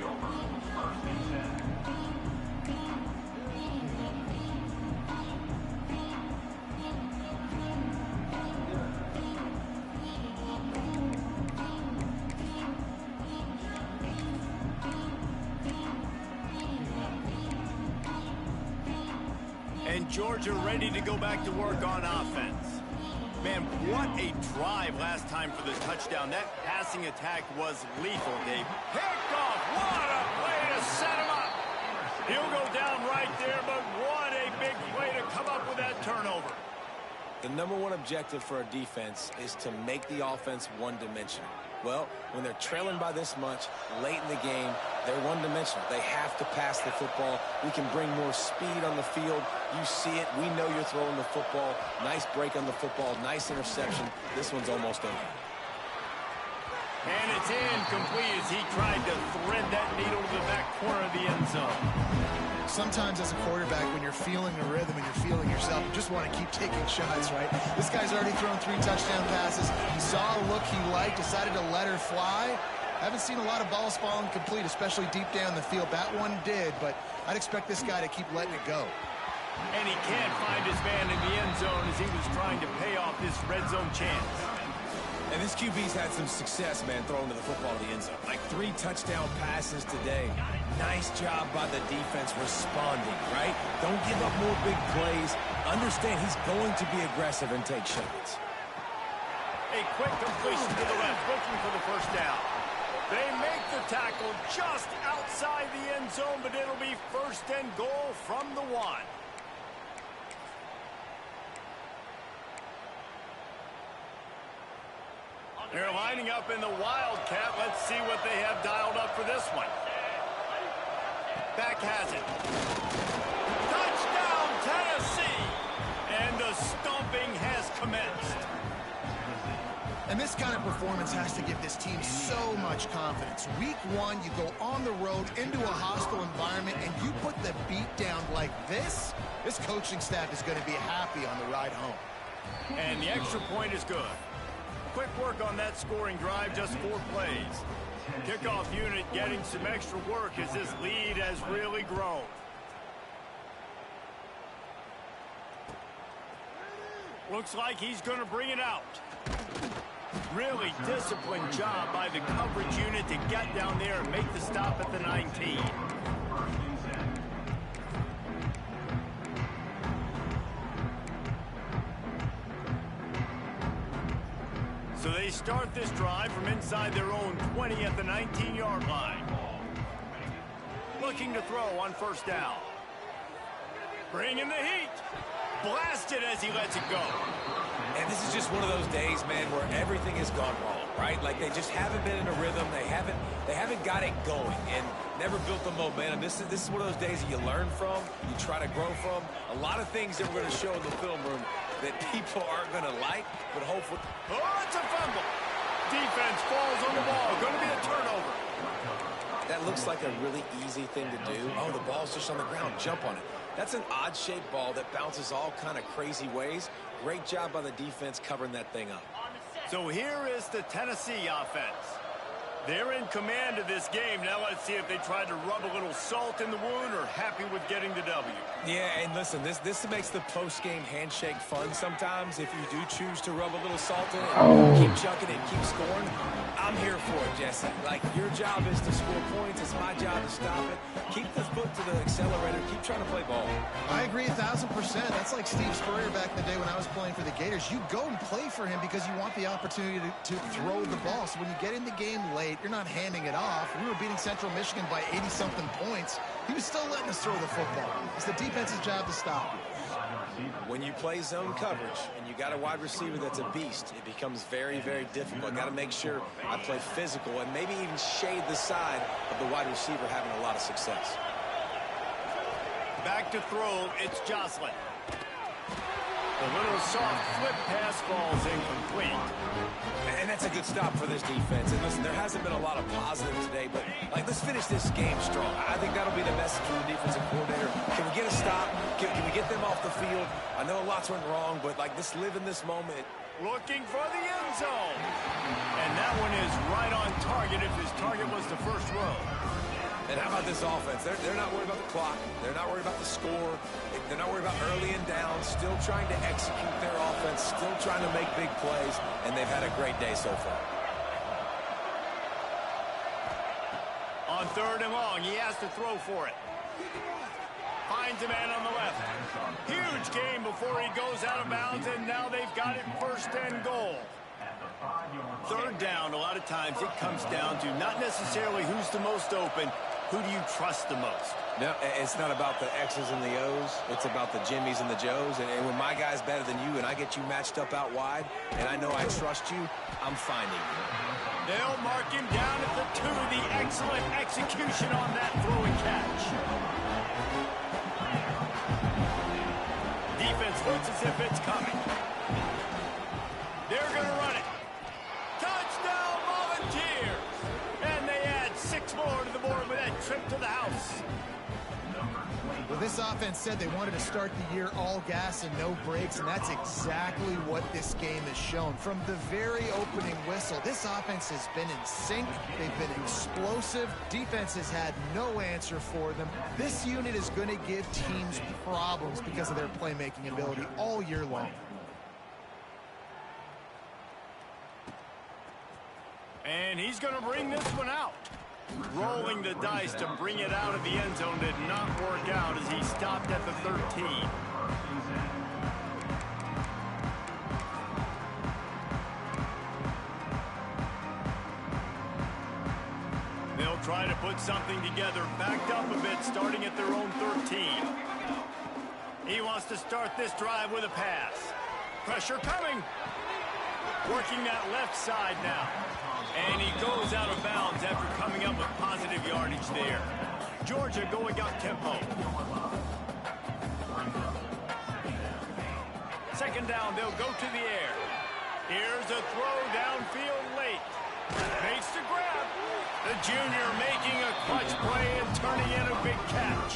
And Georgia ready to go back to work on offense. Man, what a drive last time for the touchdown. That passing attack was lethal, Dave. Picked off. What a play to set him up. He'll go down right there, but what a big play to come up with that turnover. The number one objective for our defense is to make the offense one-dimensional. Well, when they're trailing by this much, late in the game, they're one-dimensional. They have to pass the football. We can bring more speed on the field. You see it. We know you're throwing the football. Nice break on the football. Nice interception. This one's almost over. And it's incomplete as he tried to thread that needle to the back corner of the end zone. Sometimes as a quarterback, when you're feeling the rhythm and you're feeling yourself, you just want to keep taking shots, right? This guy's already thrown 3 touchdown passes. He saw a look he liked, decided to let her fly. I haven't seen a lot of balls falling complete, especially deep down the field. That one did, but I'd expect this guy to keep letting it go. And he can't find his man in the end zone as he was trying to pay off this red zone chance. And this QB's had some success, man, throwing to the football to the end zone. Like 3 touchdown passes today. Nice job by the defense responding, right? Don't give up more big plays. Understand he's going to be aggressive and take shots. A quick completion to the left, looking for the first down. They make the tackle just outside the end zone, but it'll be first and goal from the 1. They're lining up in the Wildcat. Let's see what they have dialed up for this one. Beck has it. Touchdown, Tennessee! And the stomping has commenced. And this kind of performance has to give this team so much confidence. Week 1, you go on the road into a hostile environment, and you put the beat down like this coaching staff is going to be happy on the ride home. And the extra point is good. Quick work on that scoring drive, just 4 plays. Kickoff unit getting some extra work as this lead has really grown. Looks like he's going to bring it out. Really disciplined job by the coverage unit to get down there and make the stop at the 19. So they start this drive from inside their own 20 at the 19-yard line. Looking to throw on first down. Bringing the heat. Blasted as he lets it go. And this is just one of those days, man, where everything has gone wrong, right? Like they just haven't been in a rhythm. They haven't got it going and never built the momentum. This is one of those days that you learn from, you try to grow from. A lot of things that we're going to show in the film room that people aren't going to like, but hopefully. Oh, it's a fumble. Defense falls on the ball. Going to be a turnover. That looks like a really easy thing to do. Oh, the ball's just on the ground. Jump on it. That's an odd-shaped ball that bounces all kind of crazy ways. Great job by the defense covering that thing up. So here is the Tennessee offense. They're in command of this game. Now let's see if they tried to rub a little salt in the wound or happy with getting the W. Yeah, and listen, this makes the post-game handshake fun sometimes if you do choose to rub a little salt in it. Keep chucking it, keep scoring. I'm here for it, Jesse. Like, your job is to score points. It's my job to stop it. Keep the foot to the accelerator. Keep trying to play ball. I agree 1,000%. That's like Steve Spurrier back in the day when I was playing for the Gators. You go and play for him because you want the opportunity to throw the ball. So when you get in the game late, you're not handing it off. We were beating Central Michigan by 80-something points. He was still letting us throw the football. It's the defense's job to stop. When you play zone coverage and you got a wide receiver that's a beast, it becomes very, very difficult. Got to make sure I play physical and maybe even shade the side of the wide receiver having a lot of success. Back to throw, it's Jocelyn. The little soft flip pass falls incomplete. And that's a good stop for this defense. And listen, there hasn't been a lot of positive today, but like, let's finish this game strong. I think that'll be the message from the defensive coordinator. Can we get a stop? Can we get them off the field? I know lots went wrong, but like, let's live in this moment. Looking for the end zone. And that one is right on target if his target was the first row. And how about this offense? They're not worried about the clock. They're not worried about the score. They're not worried about early and down. Still trying to execute their offense. Still trying to make big plays. And they've had a great day so far. On third and long, he has to throw for it. Finds a man on the left. Huge game before he goes out of bounds, and now they've got it first and goal. Third down, a lot of times it comes down to not necessarily who's the most open, who do you trust the most? No, it's not about the X's and the O's. It's about the Jimmies and the Joes. And when my guy's better than you and I get you matched up out wide, and I know I trust you, I'm finding you. They'll mark him down at the 2. The excellent execution on that throw and catch. Defense looks as if it's coming. They're going to run it. Touchdown, Volunteers! And they add 6 more to the board with that trip to the house. Well, this offense said they wanted to start the year all gas and no brakes, and that's exactly what this game has shown. From the very opening whistle, this offense has been in sync. They've been explosive. Defense has had no answer for them. This unit is going to give teams problems because of their playmaking ability all year long. And he's going to bring this one out. Rolling the dice to bring it out of the end zone did not work out as he stopped at the 13. try to put something together, backed up a bit, starting at their own 13. He wants to start this drive with a pass. Pressure coming. Working that left side now. And he goes out of bounds after coming up with positive yardage there. Georgia going up tempo. Second down, they'll go to the air. Here's a throw downfield late. Makes the grab. The junior making a clutch play and turning in a big catch.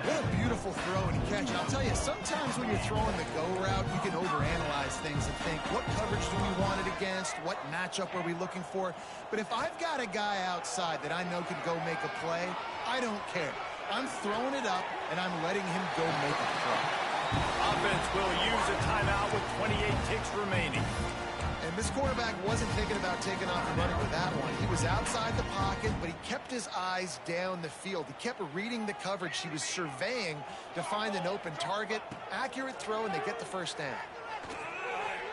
What a beautiful throw and catch. And I'll tell you, sometimes when you're throwing the go route, you can overanalyze things and think, what coverage do we want it against? What matchup are we looking for? But if I've got a guy outside that I know can go make a play, I don't care. I'm throwing it up, and I'm letting him go make a play. Offense will use a timeout with 28 ticks remaining. And this quarterback wasn't thinking about taking off and running with that one. He was outside the pocket, but he kept his eyes down the field. He kept reading the coverage. He was surveying to find an open target. Accurate throw, and they get the first down.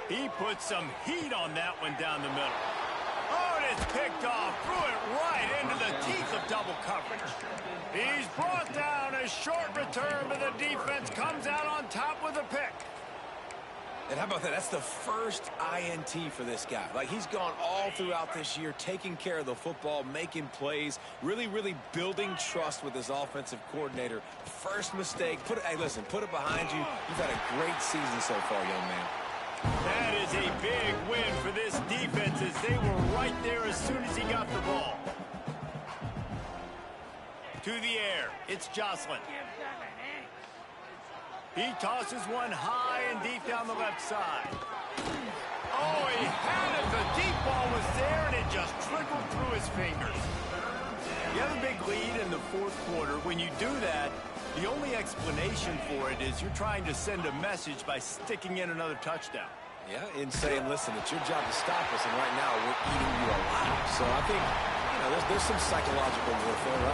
He put some heat on that one down the middle. Oh, and it's picked off. Threw it right into the teeth of double coverage. He's brought down. A short return, but the defense comes out on top with a pick. And how about that? That's the first INT for this guy. Like, he's gone all throughout this year, taking care of the football, making plays, really, really building trust with his offensive coordinator. First mistake. Hey, listen, put it behind you. You've had a great season so far, young man. That is a big win for this defense as they were right there as soon as he got the ball. To the air, it's Jocelyn. He tosses one high and deep down the left side. Oh, he had it. The deep ball was there, and it just trickled through his fingers. You have a big lead in the fourth quarter. When you do that, the only explanation for it is you're trying to send a message by sticking in another touchdown. Yeah, in saying, listen, it's your job to stop us, and right now we're eating you alive. So I think, there's some psychological warfare, right?